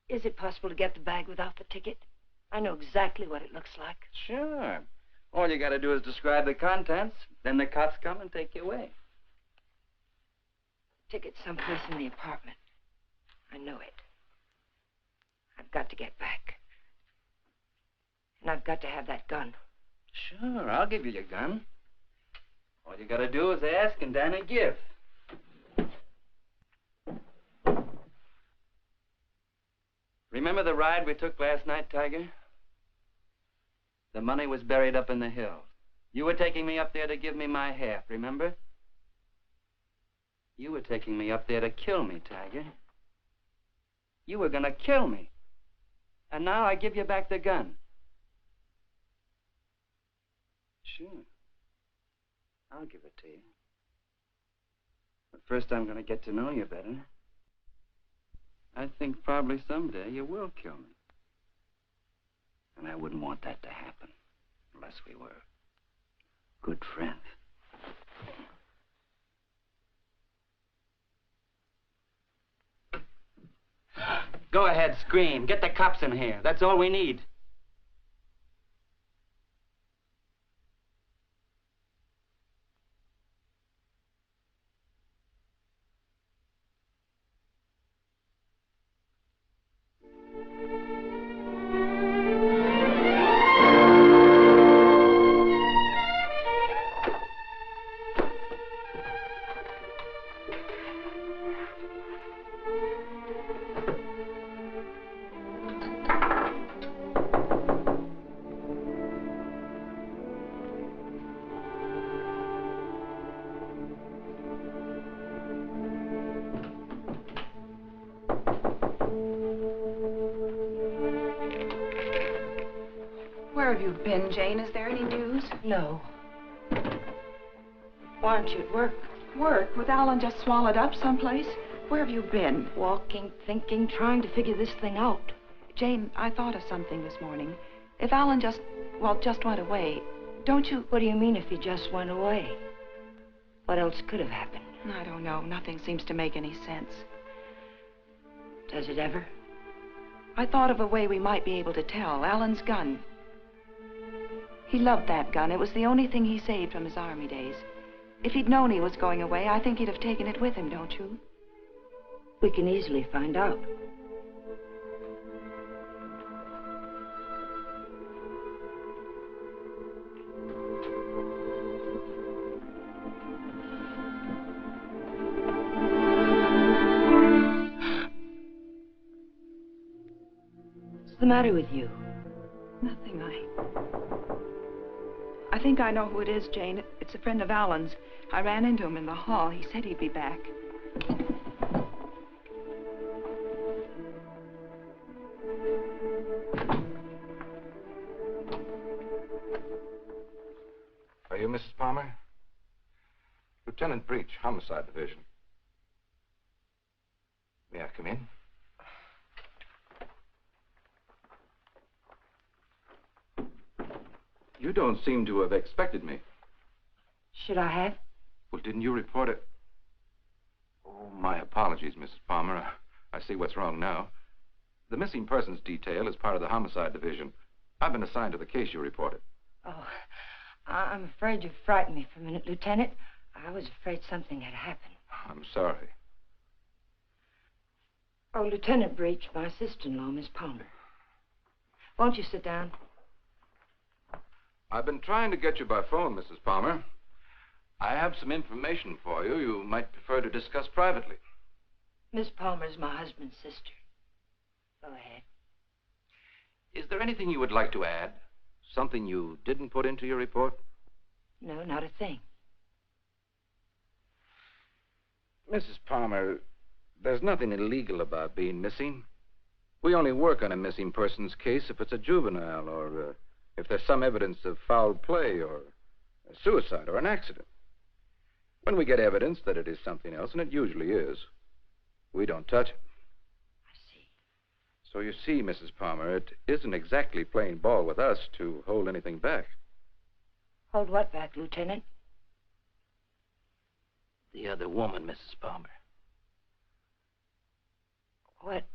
Is it possible to get the bag without the ticket? I know exactly what it looks like. Sure. All you gotta do is describe the contents, then the cops come and take you away. Ticket's someplace in the apartment. I know it. I've got to get back. And I've got to have that gun. Sure, I'll give you your gun. All you gotta do is ask and Danny give. Remember the ride we took last night, Tiger? The money was buried up in the hills. You were taking me up there to give me my half, remember? You were taking me up there to kill me, Tiger. You were gonna kill me. And now I give you back the gun. Sure. I'll give it to you. But first I'm gonna get to know you better. I think probably someday you will kill me. And I wouldn't want that to happen unless we were good friends. Go ahead, scream. Get the cops in here. That's all we need. Where have you been, Jane? Is there any news? No. Why aren't you at work? Work? With Alan just swallowed up someplace? Where have you been? Walking, thinking, trying to figure this thing out. Jane, I thought of something this morning. If Alan just went away, don't you... What do you mean if he just went away? What else could have happened? I don't know. Nothing seems to make any sense. Does it ever? I thought of a way we might be able to tell. Alan's gun. He loved that gun. It was the only thing he saved from his army days. If he'd known he was going away, I think he'd have taken it with him, don't you? We can easily find out. the matter with you? Nothing. I think I know who it is, Jane. It's a friend of Alan's. I ran into him in the hall. He said he'd be back. Are you Mrs. Palmer? Lieutenant Breach, Homicide Division. May I come in? You don't seem to have expected me. Should I have? Well, didn't you report it? Oh, my apologies, Mrs. Palmer. I see what's wrong now. The missing persons detail is part of the Homicide Division. I've been assigned to the case you reported. Oh, I'm afraid you frightened me for a minute, Lieutenant. I was afraid something had happened. I'm sorry. Oh, Lieutenant Breach, my sister-in-law, Miss Palmer. Won't you sit down? I've been trying to get you by phone, Mrs. Palmer. I have some information for you you might prefer to discuss privately. Miss Palmer's my husband's sister. Go ahead. Is there anything you would like to add? Something you didn't put into your report? No, not a thing. Mrs. Palmer, there's nothing illegal about being missing. We only work on a missing person's case if it's a juvenile or if there's some evidence of foul play or a suicide or an accident. When we get evidence that it is something else, and it usually is, we don't touch it. I see. So you see, Mrs. Palmer, it isn't exactly playing ball with us to hold anything back. Hold what back, Lieutenant? The other woman, Mrs. Palmer. What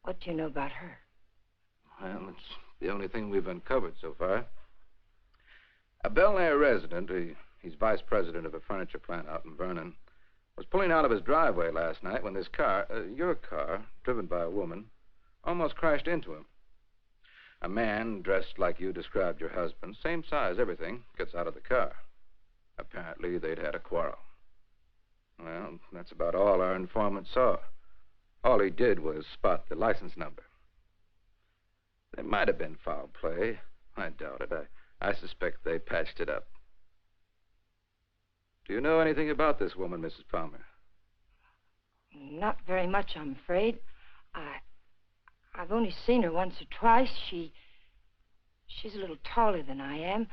do you know about her? Well, it's the only thing we've uncovered so far. A Bel Air resident, he's vice president of a furniture plant out in Vernon, was pulling out of his driveway last night when this car, your car, driven by a woman, almost crashed into him. A man dressed like you described your husband, same size, everything, gets out of the car. Apparently, they'd had a quarrel. Well, that's about all our informant saw. All he did was spot the license number. There might have been foul play. I doubt it. I suspect they patched it up. Do you know anything about this woman, Mrs. Palmer? Not very much, I'm afraid. I've only seen her once or twice. She's a little taller than I am.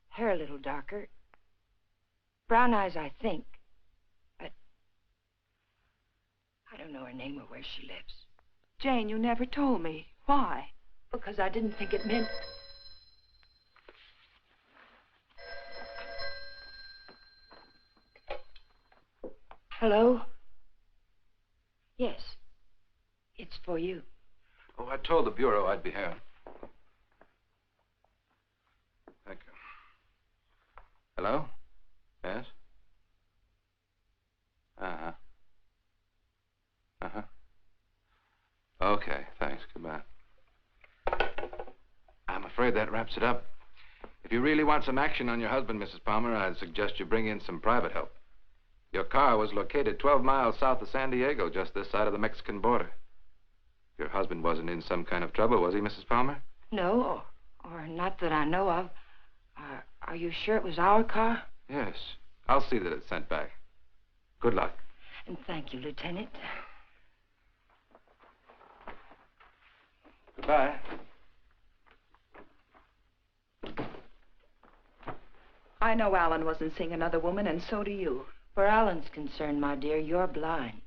Hair a little darker. Brown eyes, I think. But I don't know her name or where she lives. Jane, you never told me. Why? Because I didn't think it meant... Hello? Yes. It's for you. Oh, I told the Bureau I'd be here. Thank you. Hello? Yes? Uh-huh. Uh-huh. Okay, thanks. Goodbye. I'm afraid that wraps it up. If you really want some action on your husband, Mrs. Palmer, I'd suggest you bring in some private help. Your car was located 12 miles south of San Diego, just this side of the Mexican border. Your husband wasn't in some kind of trouble, was he, Mrs. Palmer? No, or not that I know of. Are you sure it was our car? Yes. I'll see that it's sent back. Good luck. And thank you, Lieutenant. Goodbye. I know Alan wasn't seeing another woman, and so do you. Where Alan's concerned, my dear, you're blind.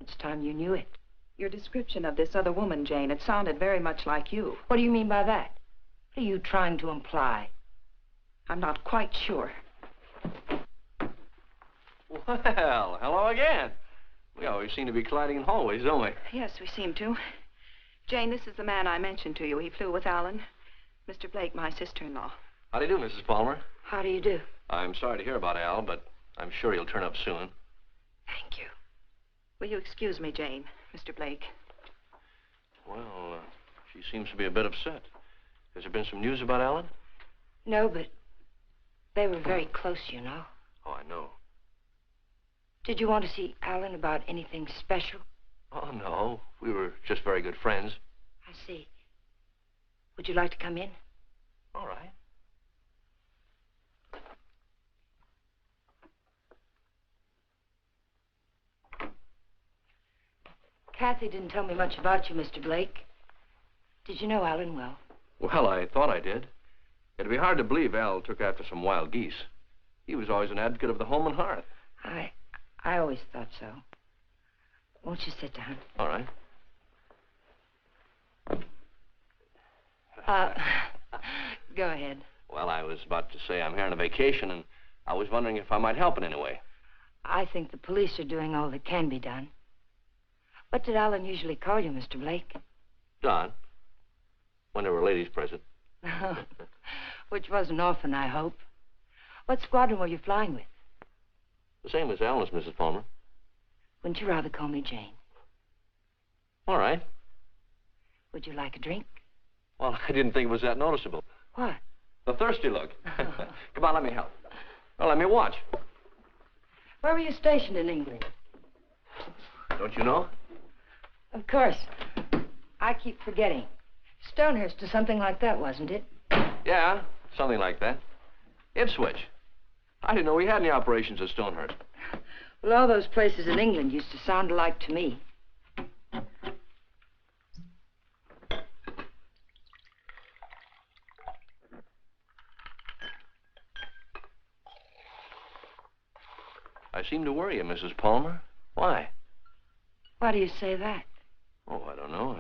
It's time you knew it. Your description of this other woman, Jane, it sounded very much like you. What do you mean by that? What are you trying to imply? I'm not quite sure. Well, hello again. We always seem to be colliding in hallways, don't we? Yes, we seem to. Jane, this is the man I mentioned to you. He flew with Alan. Mr. Blake, my sister-in-law. How do you do, Mrs. Palmer? How do you do? I'm sorry to hear about Al, but I'm sure he'll turn up soon. Thank you. Will you excuse me, Jane, Mr. Blake? Well, she seems to be a bit upset. Has there been some news about Alan? No, but they were very close, you know. Oh, I know. Did you want to see Alan about anything special? Oh, no. We were just very good friends. I see. Would you like to come in? All right. Kathy didn't tell me much about you, Mr. Blake. Did you know Alan well? Well, I thought I did. It'd be hard to believe Al took after some wild geese. He was always an advocate of the home and hearth. I always thought so. Won't you sit down? All right. Go ahead. Well, I was about to say I'm here on a vacation, and I was wondering if I might help in any way. I think the police are doing all that can be done. What did Alan usually call you, Mr. Blake? Don. When there were ladies present. Which wasn't often, I hope. What squadron were you flying with? The same as Alan's, Mrs. Palmer. Wouldn't you rather call me Jane? All right. Would you like a drink? Well, I didn't think it was that noticeable. What? The thirsty look. Come on, let me help. Well, let me watch. Where were you stationed in England? Don't you know? Of course. I keep forgetting. Stonehurst or something like that, wasn't it? Yeah, something like that. Ipswich. I didn't know we had any operations at Stonehurst. Well, all those places in England used to sound alike to me. I seem to worry you, Mrs. Palmer. Why? Why do you say that? Oh, I don't know.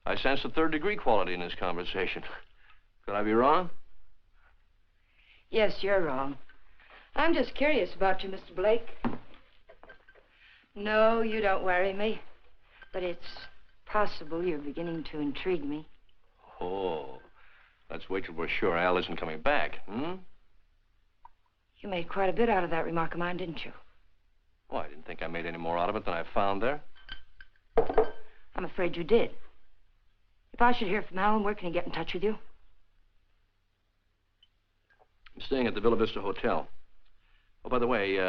I sense a third-degree quality in this conversation. Could I be wrong? Yes, you're wrong. I'm just curious about you, Mr. Blake. No, you don't worry me. But it's possible you're beginning to intrigue me. Oh, let's wait till we're sure Al isn't coming back, hmm? You made quite a bit out of that remark of mine, didn't you? Oh, I didn't think I made any more out of it than I found there. I'm afraid you did. If I should hear from Alan, where can he get in touch with you? I'm staying at the Villa Vista Hotel. Oh, by the way,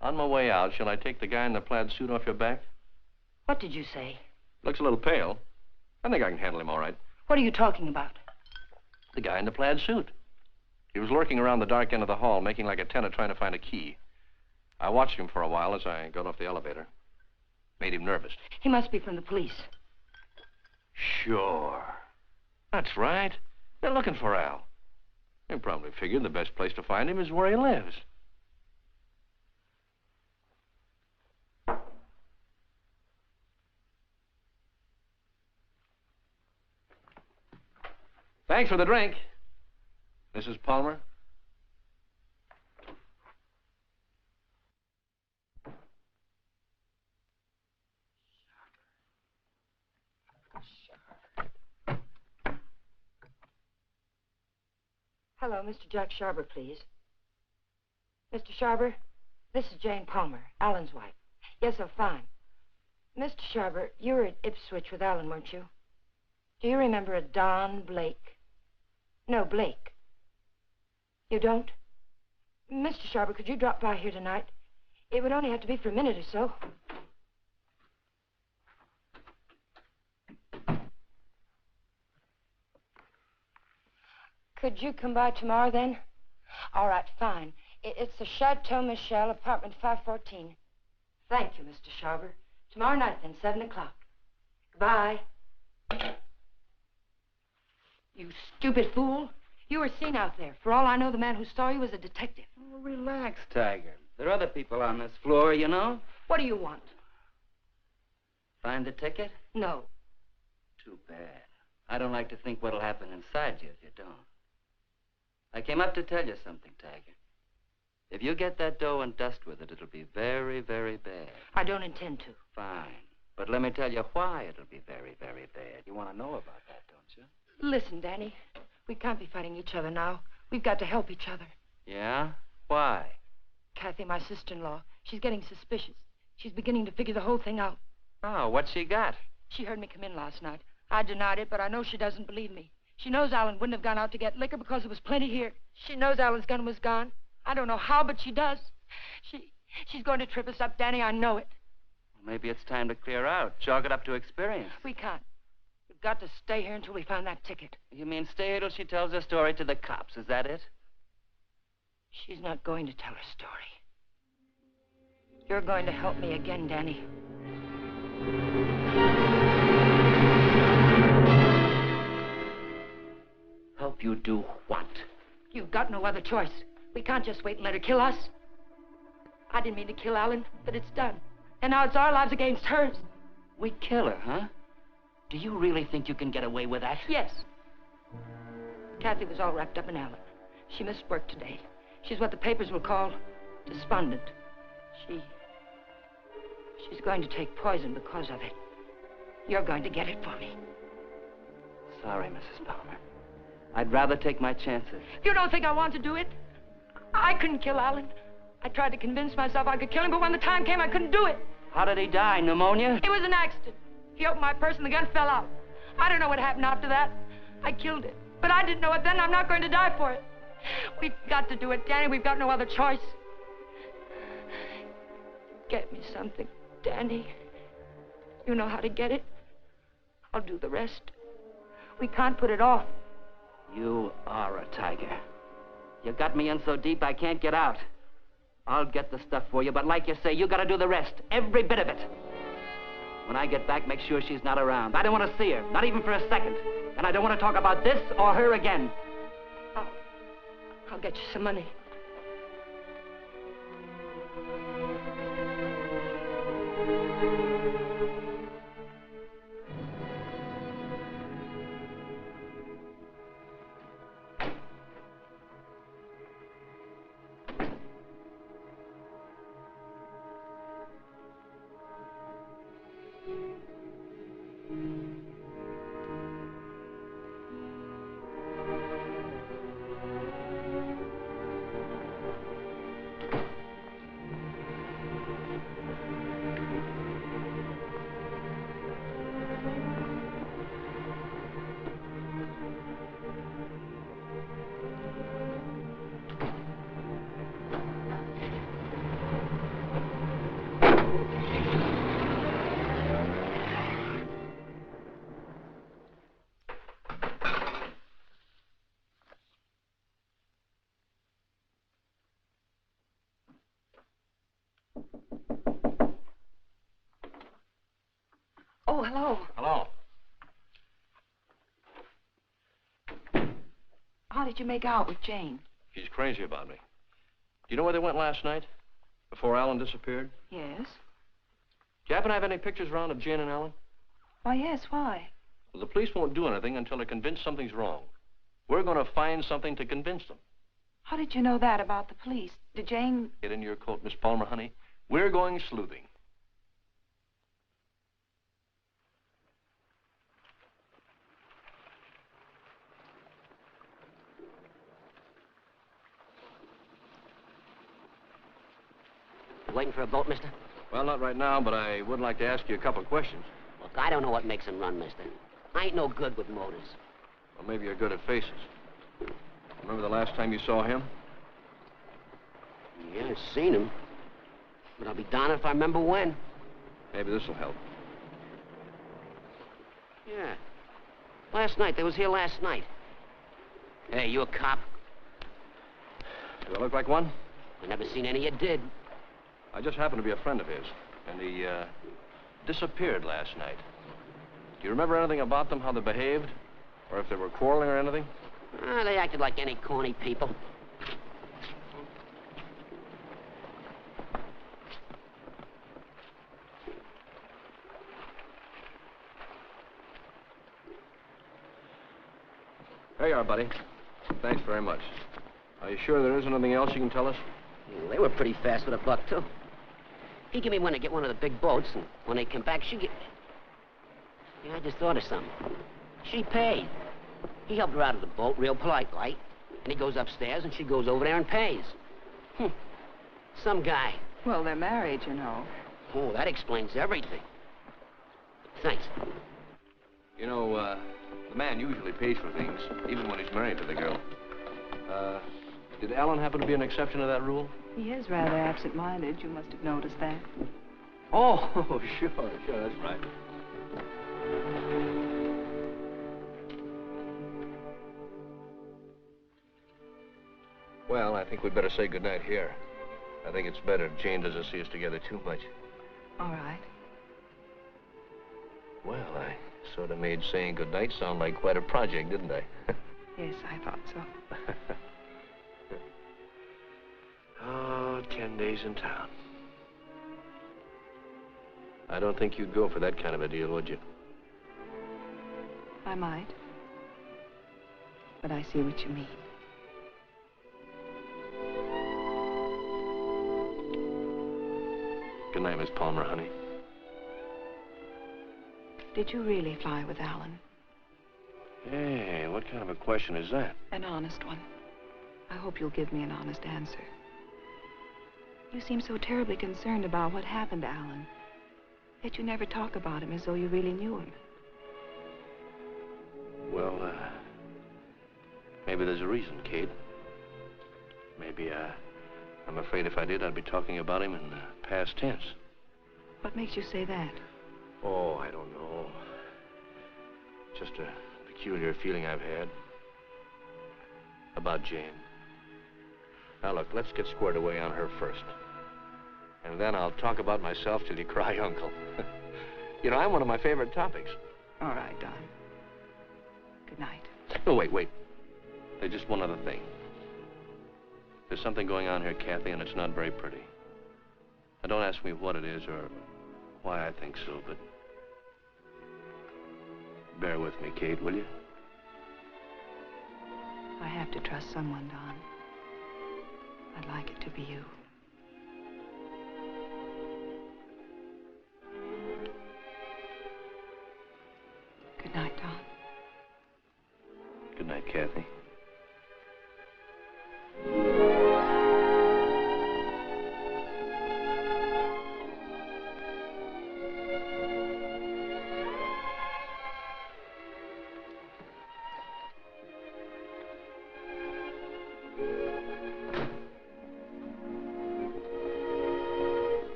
on my way out, shall I take the guy in the plaid suit off your back? What did you say? Looks a little pale. I think I can handle him all right. What are you talking about? The guy in the plaid suit. He was lurking around the dark end of the hall, making like a tenant trying to find a key. I watched him for a while as I got off the elevator. Made him nervous. He must be from the police. Sure. That's right. They're looking for Al. They probably figured the best place to find him is where he lives. Thanks for the drink, Mrs. Palmer. Hello, Mr. Jack Sharber, please. Mr. Sharber, this is Jane Palmer, Alan's wife. Yes, oh, fine. Mr. Sharber, you were at Ipswich with Alan, weren't you? Do you remember a Don Blake? No, Blake. You don't? Mr. Sharber, could you drop by here tonight? It would only have to be for a minute or so. Could you come by tomorrow, then? All right, fine. It's the Chateau Michel, apartment 514. Thank you, Mr. Sharber. Tomorrow night, then, 7 o'clock. Goodbye. You stupid fool. You were seen out there. For all I know, the man who saw you was a detective. Oh, relax, Tiger. There are other people on this floor, you know. What do you want? Find the ticket? No. Too bad. I don't like to think what'll happen inside you if you don't. I came up to tell you something, Tiger. If you get that dough and dust with it, it'll be very, very bad. I don't intend to. Fine. But let me tell you why it'll be very, very bad. You want to know about that, don't you? Listen, Danny. We can't be fighting each other now. We've got to help each other. Yeah? Why? Kathy, my sister-in-law, she's getting suspicious. She's beginning to figure the whole thing out. Oh, what's she got? She heard me come in last night. I denied it, but I know she doesn't believe me. She knows Alan wouldn't have gone out to get liquor because there was plenty here. She knows Alan's gun was gone. I don't know how, but she does. She's going to trip us up, Danny. I know it. Well, maybe it's time to clear out. Chalk it up to experience. We can't. got to stay here until we find that ticket. You mean stay here till she tells her story to the cops, is that it? She's not going to tell her story. You're going to help me again, Danny. Help you do what? You've got no other choice. We can't just wait and let her kill us. I didn't mean to kill Alan, but it's done. And now it's our lives against hers. We kill her, huh? Do you really think you can get away with that? Yes. Kathy was all wrapped up in Alan. She missed work today. She's what the papers will call despondent. She's going to take poison because of it. You're going to get it for me. Sorry, Mrs. Palmer. I'd rather take my chances. You don't think I want to do it? I couldn't kill Alan. I tried to convince myself I could kill him, but when the time came, I couldn't do it. How did he die? Pneumonia? It was an accident. He opened my purse and the gun fell out. I don't know what happened after that. I killed it. But I didn't know it then. I'm not going to die for it. We've got to do it, Danny. We've got no other choice. Get me something, Danny. You know how to get it. I'll do the rest. We can't put it off. You are a tiger. You got me in so deep I can't get out. I'll get the stuff for you, but like you say, you gotta do the rest. Every bit of it. When I get back, make sure she's not around. I don't want to see her, not even for a second. And I don't want to talk about this or her again. I'll get you some money. Oh, hello. Hello. How did you make out with Jane? She's crazy about me. Do you know where they went last night? Before Alan disappeared? Yes. Do you happen to have any pictures around of Jane and Alan? Why, yes, why? Well, the police won't do anything until they're convinced something's wrong. We're going to find something to convince them. How did you know that about the police? Did Jane... Get into your coat, Miss Palmer, honey. We're going sleuthing. Waiting for a boat, mister? Well, not right now, but I would like to ask you a couple of questions. Look, I don't know what makes them run, mister. I ain't no good with motors. Well, maybe you're good at faces. Remember the last time you saw him? Yeah, I've seen him. But I'll be darned if I remember when. Maybe this will help. Yeah. Last night. They was here last night. Hey, you a cop? Do I look like one? I never seen any you did. I just happened to be a friend of his, and he, disappeared last night. Do you remember anything about them, how they behaved? Or if they were quarreling or anything? They acted like any corny people. There you are, buddy. Thanks very much. Are you sure there isn't anything else you can tell us? Yeah, they were pretty fast with a buck, too. He gave me one to get one of the big boats, and when they came back, she get... Yeah, I just thought of something. She paid. He helped her out of the boat, real polite, like. And he goes upstairs, and she goes over there and pays. Some guy. Well, they're married, you know. Oh, that explains everything. Thanks. You know, the man usually pays for things, even when he's married to the girl. Did Alan happen to be an exception to that rule? He is rather absent-minded. You must have noticed that. Oh, sure, that's right. Well, I think we'd better say goodnight here. I think it's better if Jane doesn't see us together too much. All right. Well, I sort of made saying goodnight sound like quite a project, didn't I? Yes, I thought so. Oh, 10 days in town. I don't think you'd go for that kind of a deal, would you? I might. But I see what you mean. Good night, Miss Palmer, honey. Did you really fly with Alan? Hey, what kind of a question is that? An honest one. I hope you'll give me an honest answer. You seem so terribly concerned about what happened to Alan. Yet you never talk about him as though you really knew him. Well, maybe there's a reason, Kate. Maybe, I'm afraid if I did, I'd be talking about him in the past tense. What makes you say that? Oh, I don't know. Just a peculiar feeling I've had about Jane. Now, look, let's get squared away on her first. And then I'll talk about myself till you cry uncle. You know, I'm one of my favorite topics. All right, Don. Good night. Oh, wait. There's just one other thing. There's something going on here, Kathy, and it's not very pretty. Now, don't ask me what it is or why I think so, but bear with me, Kate, will you? I have to trust someone, Don. I'd like it to be you. Good night, Don. Good night, Kathy.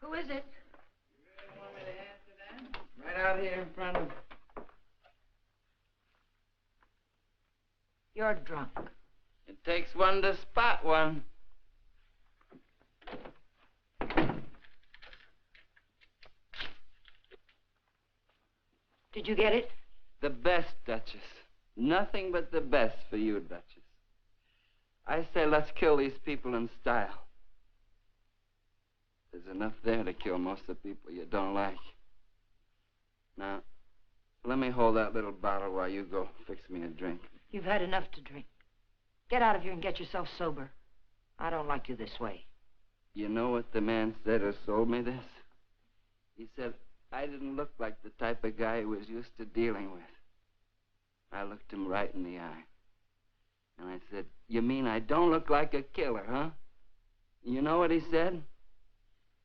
Who is it? You really want me to answer that? Right out here in front of... You're drunk. It takes one to spot one. Did you get it? The best, Duchess. Nothing but the best for you, Duchess. I say let's kill these people in style. There's enough there to kill most of the people you don't like. Now, let me hold that little bottle while you go fix me a drink. You've had enough to drink. Get out of here and get yourself sober. I don't like you this way. You know what the man said who sold me this? He said I didn't look like the type of guy he was used to dealing with. I looked him right in the eye. And I said, you mean I don't look like a killer, huh? You know what he said?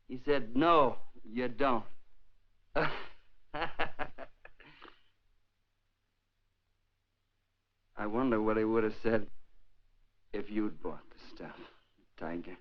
He said, no, you don't. I wonder what he would have said if you'd bought the stuff, Tiger.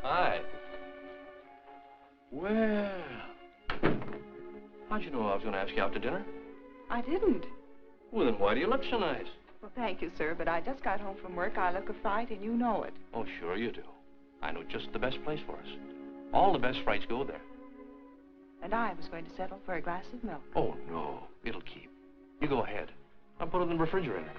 Hi. Well, how'd you know I was going to ask you out to dinner? I didn't. Well, then why do you look so nice? Well, thank you, sir, but I just got home from work. I look a fright, and you know it. Oh, sure you do. I know just the best place for us. All the best frights go there. And I was going to settle for a glass of milk. Oh, no. It'll keep. You go ahead. I'll put it in the refrigerator.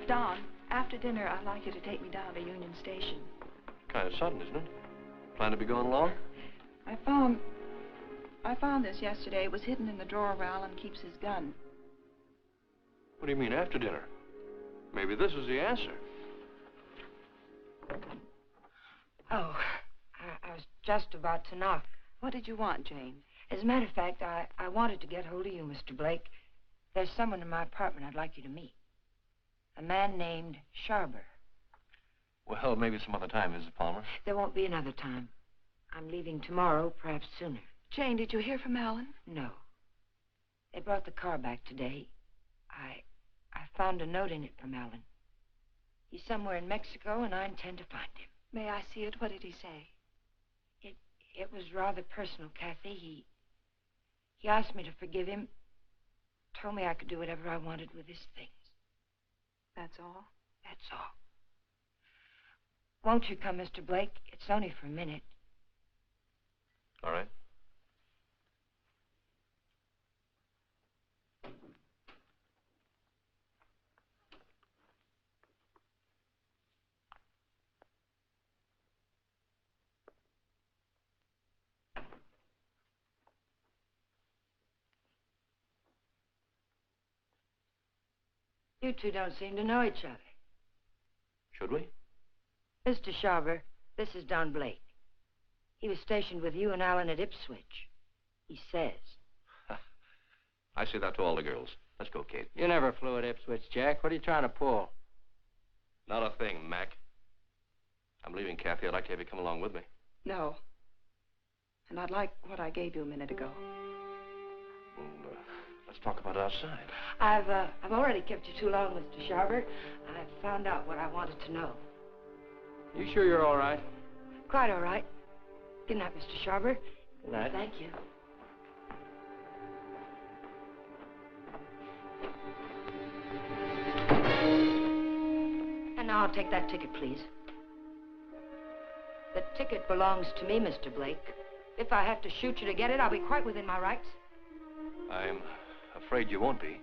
Don, after dinner, I'd like you to take me down to Union Station. Kind of sudden, isn't it? Plan to be gone long? I found this yesterday. It was hidden in the drawer where Alan keeps his gun. What do you mean, after dinner? Maybe this is the answer. Oh, I was just about to knock. What did you want, Jane? As a matter of fact, I wanted to get hold of you, Mr. Blake. There's someone in my apartment I'd like you to meet. A man named Sharber. Well, maybe some other time, Mrs. Palmer. There won't be another time. I'm leaving tomorrow, perhaps sooner. Jane, did you hear from Alan? No. They brought the car back today. I found a note in it from Alan. He's somewhere in Mexico, and I intend to find him. May I see it? What did he say? It was rather personal, Kathy. He asked me to forgive him. Told me I could do whatever I wanted with his things. That's all? That's all. Won't you come, Mr. Blake? It's only for a minute. All right. You two don't seem to know each other. Should we? Mr. Sharber, this is Don Blake. He was stationed with you and Alan at Ipswich. He says. I say that to all the girls. Let's go, Kate. You never flew at Ipswich, Jack. What are you trying to pull? Not a thing, Mac. I'm leaving, Kathy. I'd like to have you come along with me. No. And I'd like what I gave you a minute ago. Well, let's talk about it outside. I've already kept you too long, Mr. Sharber. I've found out what I wanted to know. You sure you're all right? Quite all right. Good night, Mr. Sharber. Good night. Thank you. And now I'll take that ticket, please. The ticket belongs to me, Mr. Blake. If I have to shoot you to get it, I'll be quite within my rights. I'm afraid you won't be.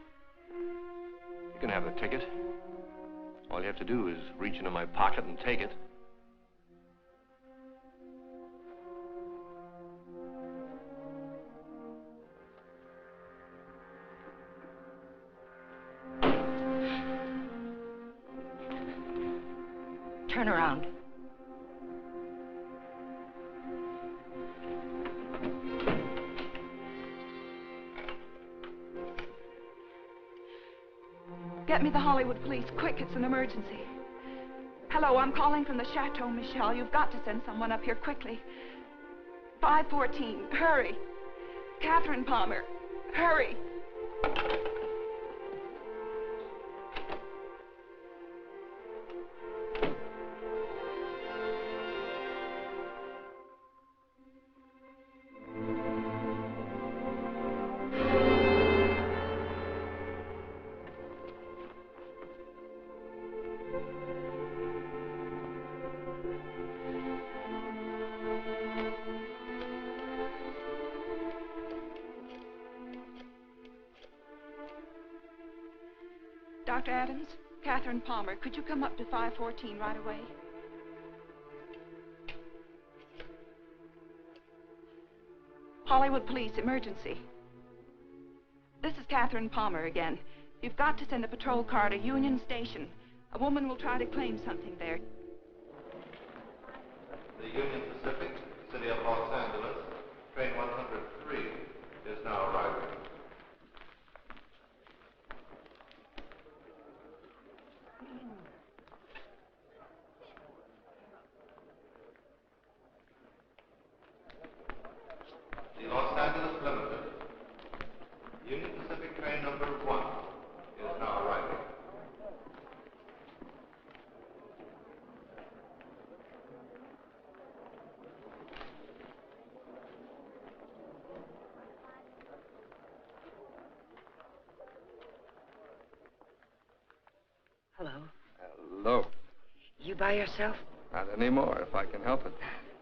You can have the ticket. All you have to do is reach into my pocket and take it. Turn around. Get me the Hollywood police, quick, it's an emergency. Hello, I'm calling from the Chateau Michel. You've got to send someone up here quickly. 514, hurry. Catherine Palmer, hurry. Dr. Adams, Catherine Palmer, could you come up to 514 right away? Hollywood police, emergency. This is Catherine Palmer again. You've got to send a patrol car to Union Station. A woman will try to claim something there. The Union Pacific, City of Los Angeles, train 103 is now arriving. The Los Angeles Limited, Union Pacific train number 1 is now arriving. Hello. Hello. You by yourself? Not anymore, if I can help it.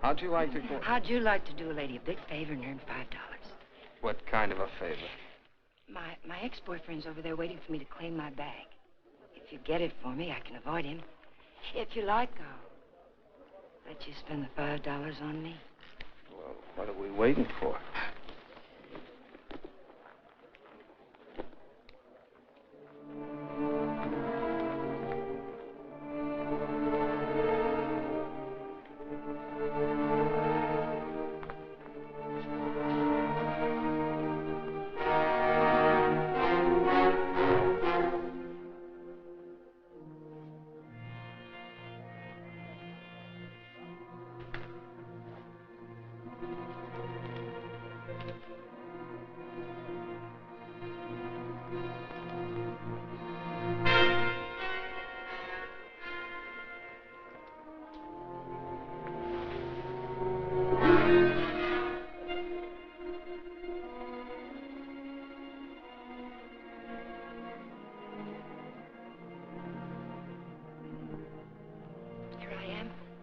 How'd you like to... How'd you like to do a lady a big favor and earn $5? What kind of a favor? My ex-boyfriend's over there waiting for me to claim my bag. If you get it for me, I can avoid him. If you like, I'll let you spend the $5 on me. Well, what are we waiting for?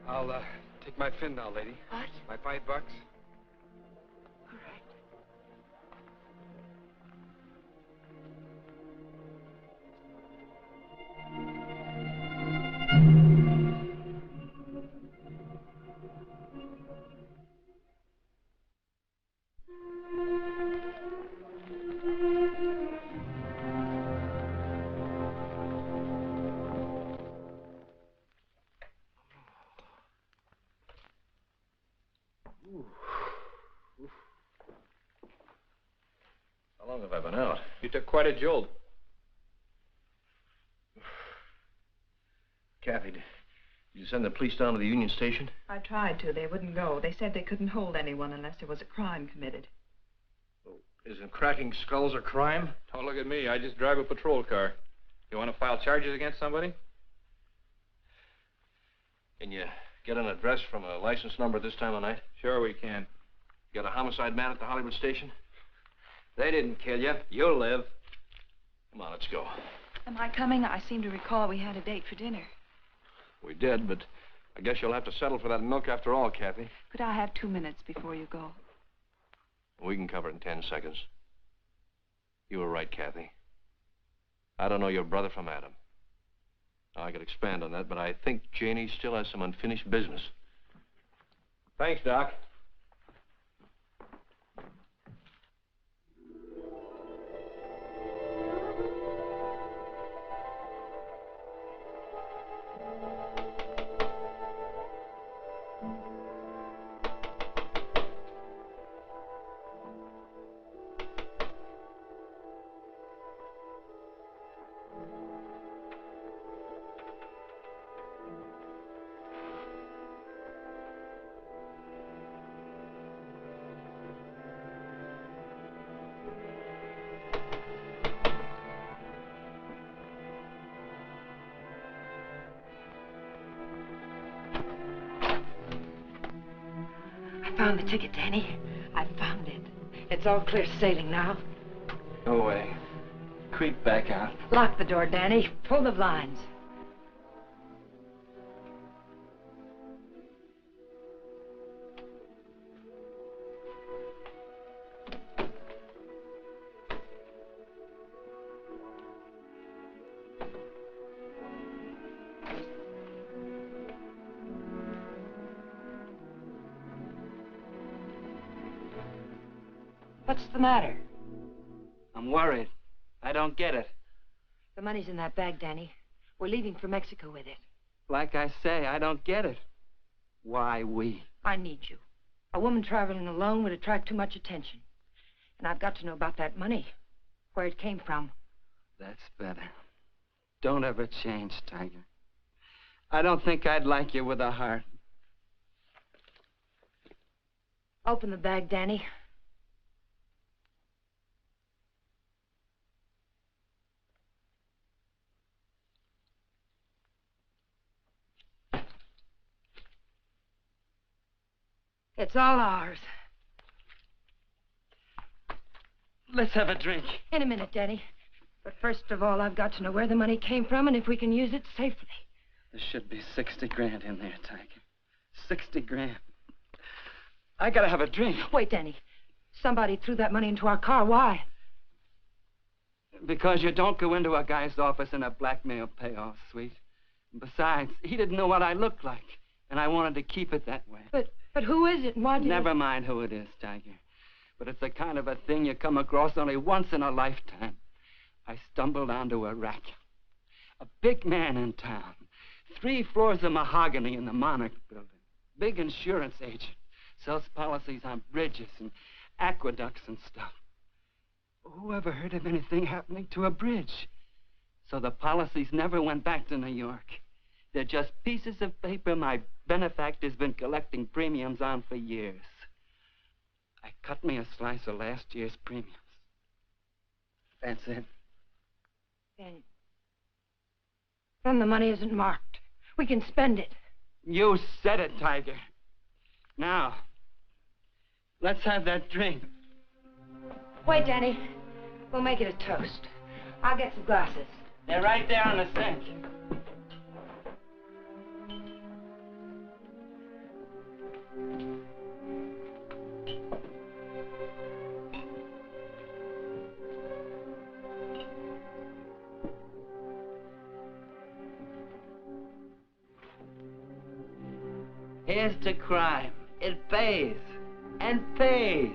I'll take my fin now, lady. What? My $5. All right. How long have I been out? You took quite a jolt. Kathy, did you send the police down to the Union Station? I tried to. They wouldn't go. They said they couldn't hold anyone unless there was a crime committed. Oh, isn't cracking skulls a crime? Don't look at me. I just drive a patrol car. You want to file charges against somebody? Can you get an address from a license number this time of night? Sure we can. Got a homicide man at the Hollywood station? They didn't kill you. You'll live. Come on, let's go. Am I coming? I seem to recall we had a date for dinner. We did, but I guess you'll have to settle for that milk after all, Kathy. Could I have 2 minutes before you go? We can cover it in 10 seconds. You were right, Kathy. I don't know your brother from Adam. I could expand on that, but I think Janie still has some unfinished business. Thanks, Doc. I found the ticket, Danny. I found it. It's all clear sailing now. Go away. Creep back out. Lock the door, Danny. Pull the blinds. What's the matter? I'm worried. I don't get it. The money's in that bag, Danny. We're leaving for Mexico with it. Like I say, I don't get it. Why we? I need you. A woman traveling alone would attract too much attention. And I've got to know about that money. Where it came from. That's better. Don't ever change, Tiger. I don't think I'd like you with a heart. Open the bag, Danny. It's all ours. Let's have a drink. In a minute, Danny. But first of all, I've got to know where the money came from and if we can use it safely. There should be 60 grand in there, Tiger. 60 grand. I gotta have a drink. Wait, Danny. Somebody threw that money into our car. Why? Because you don't go into a guy's office in a blackmail payoff suite. Besides, he didn't know what I looked like, and I wanted to keep it that way. But who is it and why did Never mind who it is, Tiger. But it's the kind of a thing you come across only once in a lifetime. I stumbled onto a rat. A big man in town. 3 floors of mahogany in the Monarch building. Big insurance agent. Sells policies on bridges and aqueducts and stuff. Who ever heard of anything happening to a bridge? So the policies never went back to New York. They're just pieces of paper my benefactor's been collecting premiums on for years. I cut me a slice of last year's premiums. That's it. Then the money isn't marked. We can spend it. You said it, Tiger. Now, let's have that drink. Wait, Danny. We'll make it a toast. I'll get some glasses. They're right there on the sink. Here's to crime. It pays. And pays.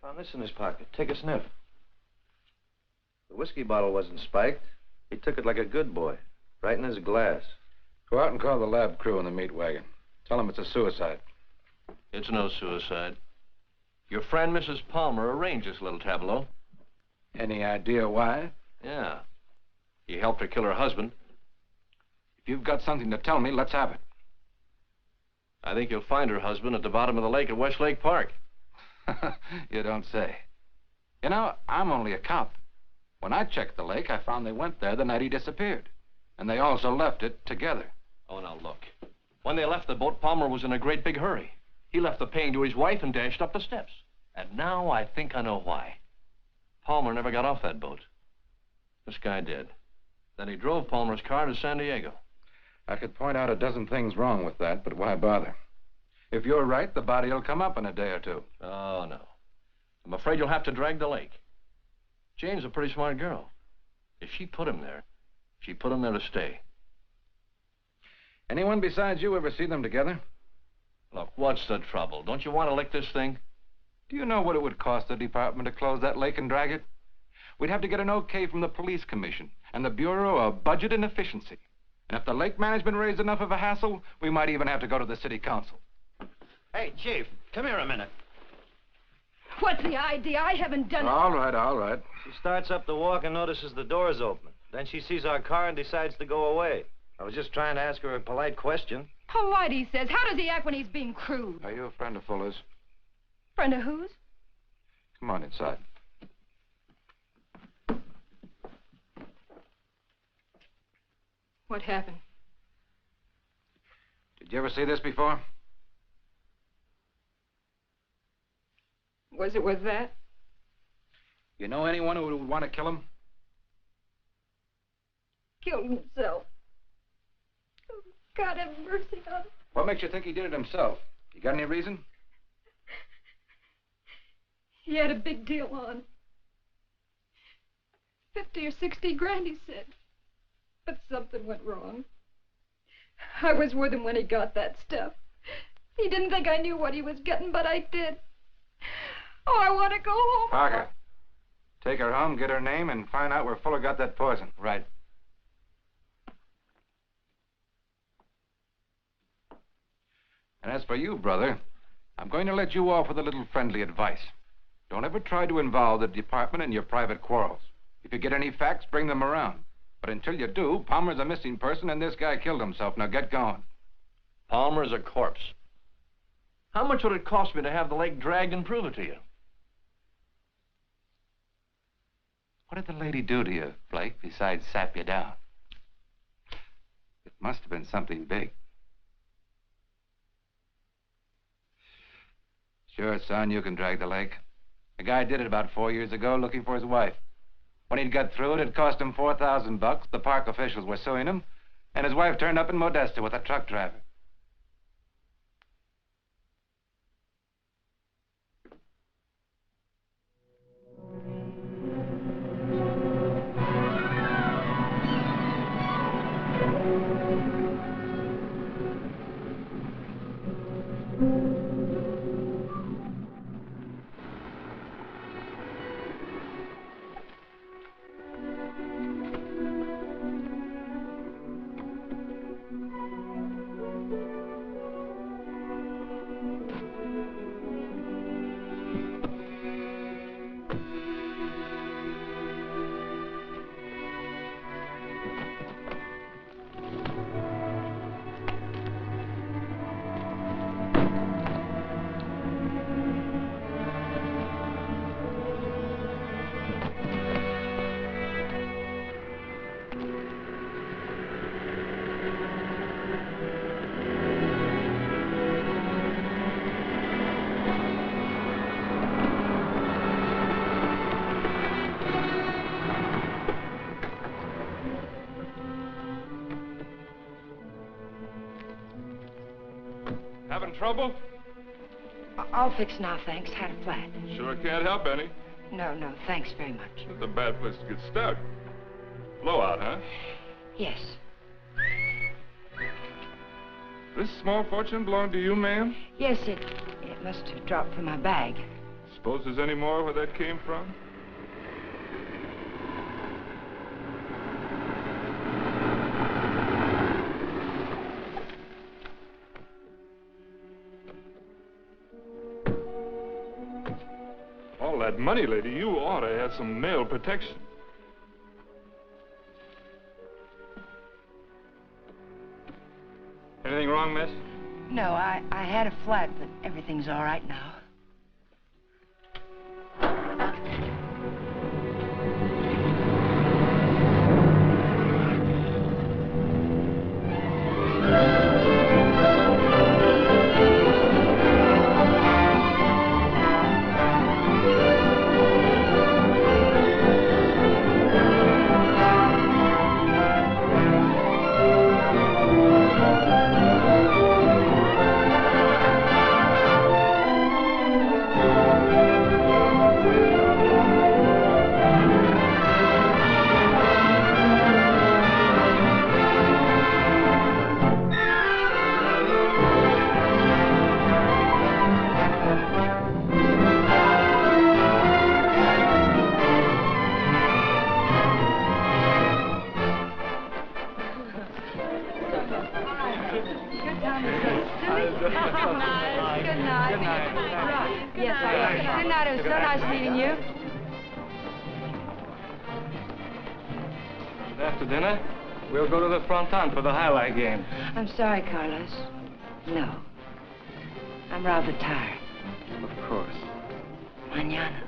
Found this in his pocket. Take a sniff. The whiskey bottle wasn't spiked. He took it like a good boy, right in his glass. Go out and call the lab crew in the meat wagon. Tell them it's a suicide. It's no suicide. Your friend, Mrs. Palmer, arranged this little tableau. Any idea why? Yeah. He helped her kill her husband. If you've got something to tell me, let's have it. I think you'll find her husband at the bottom of the lake at Westlake Park. You don't say. You know, I'm only a cop. When I checked the lake, I found they went there the night he disappeared. And they also left it together. Oh, now look. When they left the boat, Palmer was in a great big hurry. He left the paying to his wife and dashed up the steps. And now I think I know why. Palmer never got off that boat. This guy did. Then he drove Palmer's car to San Diego. I could point out a dozen things wrong with that, but why bother? If you're right, the body will come up in a day or two. Oh, no. I'm afraid you'll have to drag the lake. Jane's a pretty smart girl. If she put him there, she put him there to stay. Anyone besides you ever see them together? Look, what's the trouble? Don't you want to lick this thing? Do you know what it would cost the department to close that lake and drag it? We'd have to get an okay from the police commission and the Bureau of Budget and Efficiency. And if the lake management raised enough of a hassle, we might even have to go to the city council. Hey, Chief, come here a minute. What's the idea? I haven't done it. All right, all right. She starts up the walk and notices the door's open. Then she sees our car and decides to go away. I was just trying to ask her a polite question. Polite, he says. How does he act when he's being crude? Are you a friend of Fuller's? Friend of whose? Come on inside. What happened? Did you ever see this before? Was it with that? You know anyone who would want to kill him? Killed himself. Oh, God have mercy on him. What makes you think he did it himself? You got any reason? He had a big deal on. 50 or 60 grand, he said. But something went wrong. I was with him when he got that stuff. He didn't think I knew what he was getting, but I did. Oh, I want to go home. Parker, take her home, get her name, and find out where Fuller got that poison. Right. And as for you, brother, I'm going to let you off with a little friendly advice. Don't ever try to involve the department in your private quarrels. If you get any facts, bring them around. But until you do, Palmer's a missing person and this guy killed himself. Now get going. Palmer's a corpse. How much would it cost me to have the lake dragged and prove it to you? What did the lady do to you, Blake, besides sap you down? It must have been something big. Sure, son, you can drag the lake. A guy did it about 4 years ago looking for his wife. When he'd got through it cost him $4,000. The park officials were suing him, and his wife turned up in Modesto with a truck driver. Having trouble? All fixed now, thanks. Had a flat. Sure can't help any. No, thanks very much. It's a bad place to get stuck. Blowout, huh? Yes. This small fortune belong to you, ma'am? Yes, it must have dropped from my bag. Suppose there's any more where that came from? All that money, lady, you ought to have some mail protection. Anything wrong, miss? No, I had a flat, but everything's all right now. After dinner, we'll go to the fronton for the highlight game. I'm sorry, Carlos. No. I'm rather tired. Of course. Mañana.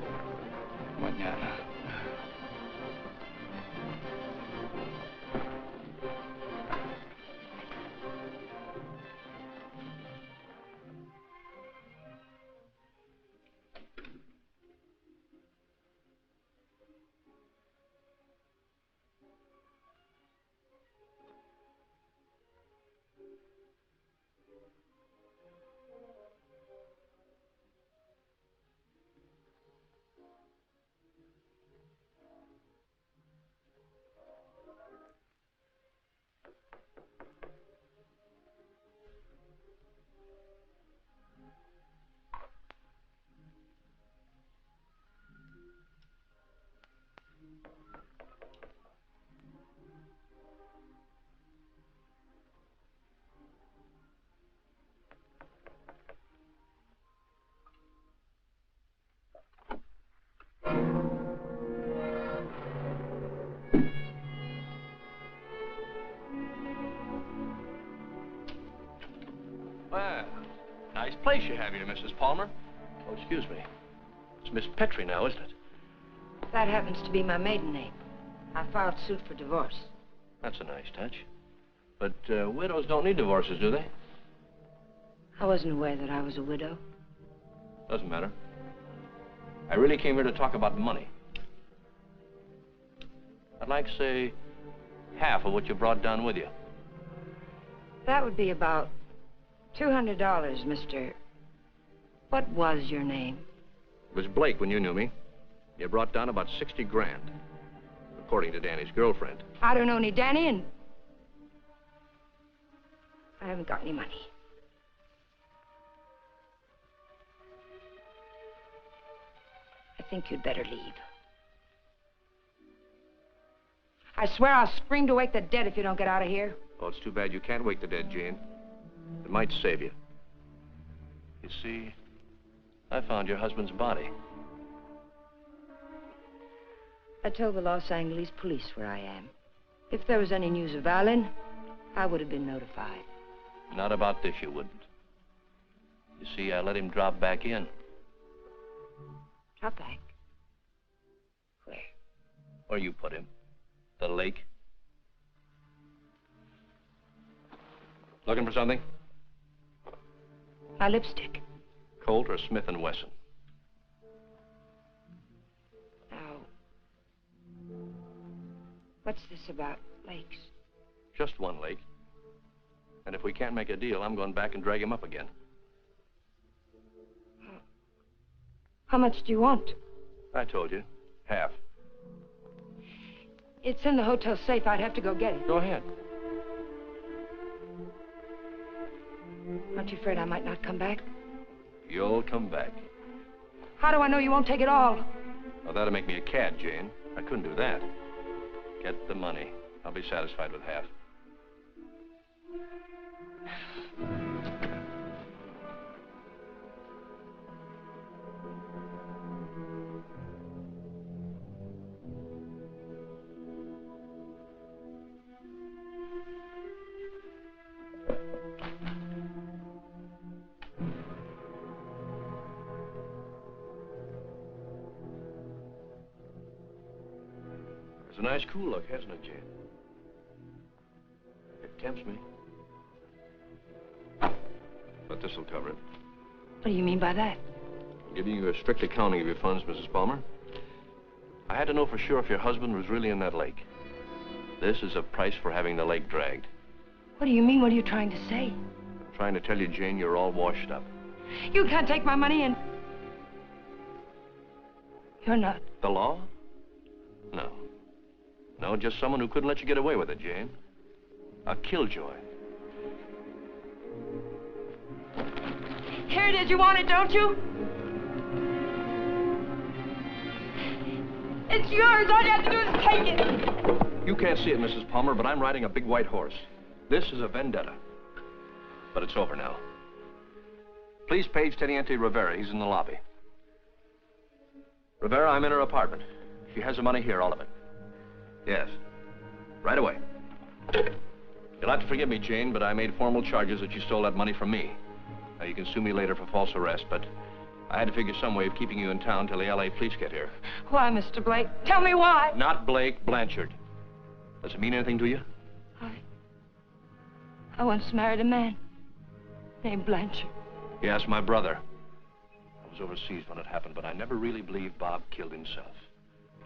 Well, nice place you have here, Mrs. Palmer. Oh, excuse me. It's Miss Petrie now, isn't it? That happens to be my maiden name. I filed suit for divorce. That's a nice touch. But widows don't need divorces, do they? I wasn't aware that I was a widow. Doesn't matter. I really came here to talk about money. I'd like, say, half of what you brought down with you. That would be about $200, Mr. What was your name? It was Blake when you knew me. You brought down about 60 grand, according to Danny's girlfriend. I don't know any Danny, and I haven't got any money. I think you'd better leave. I swear I'll scream to wake the dead if you don't get out of here. Oh, it's too bad you can't wake the dead, Jane. It might save you. You see, I found your husband's body. I told the Los Angeles police where I am. If there was any news of Alan, I would have been notified. Not about this, you wouldn't. You see, I let him drop back in. Drop back? Where? Where you put him. The lake. Looking for something? My lipstick. Colt or Smith & Wesson? Now, what's this about lakes? Just one lake. And if we can't make a deal, I'm going back and drag him up again. How much do you want? I told you. Half. It's in the hotel safe. I'd have to go get it. Go ahead. Aren't you afraid I might not come back? You'll come back. How do I know you won't take it all? Well, that'll make me a cad, Jane. I couldn't do that. Get the money. I'll be satisfied with half. It's a nice cool look, hasn't it, Jane? It tempts me. But this'll cover it. What do you mean by that? I'm giving you a strict accounting of your funds, Mrs. Palmer. I had to know for sure if your husband was really in that lake. This is a price for having the lake dragged. What do you mean? What are you trying to say? I'm trying to tell you, Jane, you're all washed up. You can't take my money and... You're not. The law? No. No, just someone who couldn't let you get away with it, Jane. A killjoy. Here it is. You want it, don't you? It's yours. All you have to do is take it. You can't see it, Mrs. Palmer, but I'm riding a big white horse. This is a vendetta. But it's over now. Please page Teniente Rivera. He's in the lobby. Rivera, I'm in her apartment. She has the money here, all of it. Yes. Right away. You'll have to forgive me, Jane, but I made formal charges that you stole that money from me. Now, you can sue me later for false arrest, but I had to figure some way of keeping you in town till the L.A. police get here. Why, Mr. Blake? Tell me why. Not Blake, Blanchard. Does it mean anything to you? I once married a man named Blanchard. Yes, my brother. I was overseas when it happened, but I never really believed Bob killed himself.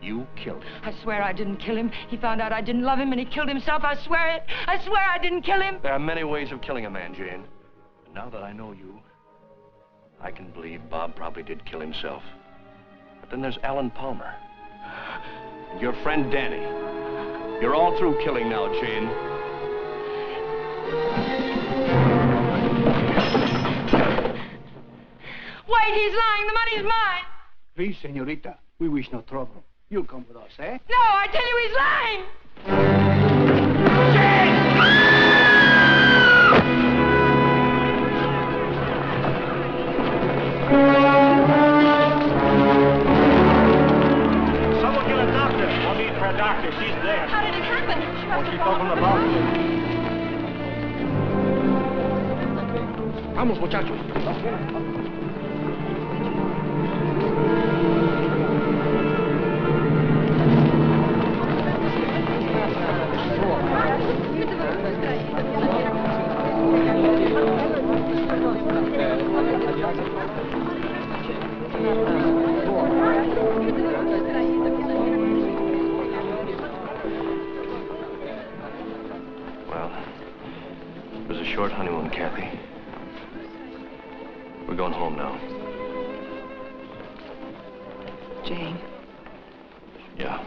You killed him. I swear I didn't kill him. He found out I didn't love him and he killed himself. I swear it. I swear I didn't kill him. There are many ways of killing a man, Jane. And now that I know you, I can believe Bob probably did kill himself. But then there's Alan Palmer. And your friend Danny. You're all through killing now, Jane. Wait, he's lying. The money's mine. Please, señorita, we wish no trouble. You'll come with us, eh? No, I tell you he's lying! Someone get a doctor. We'll need for a doctor. She's there. How did it happen? Oh, she fell from the balcony. Vamos, muchachos. Well, it was a short honeymoon, Kathy. We're going home now. Jane. Yeah.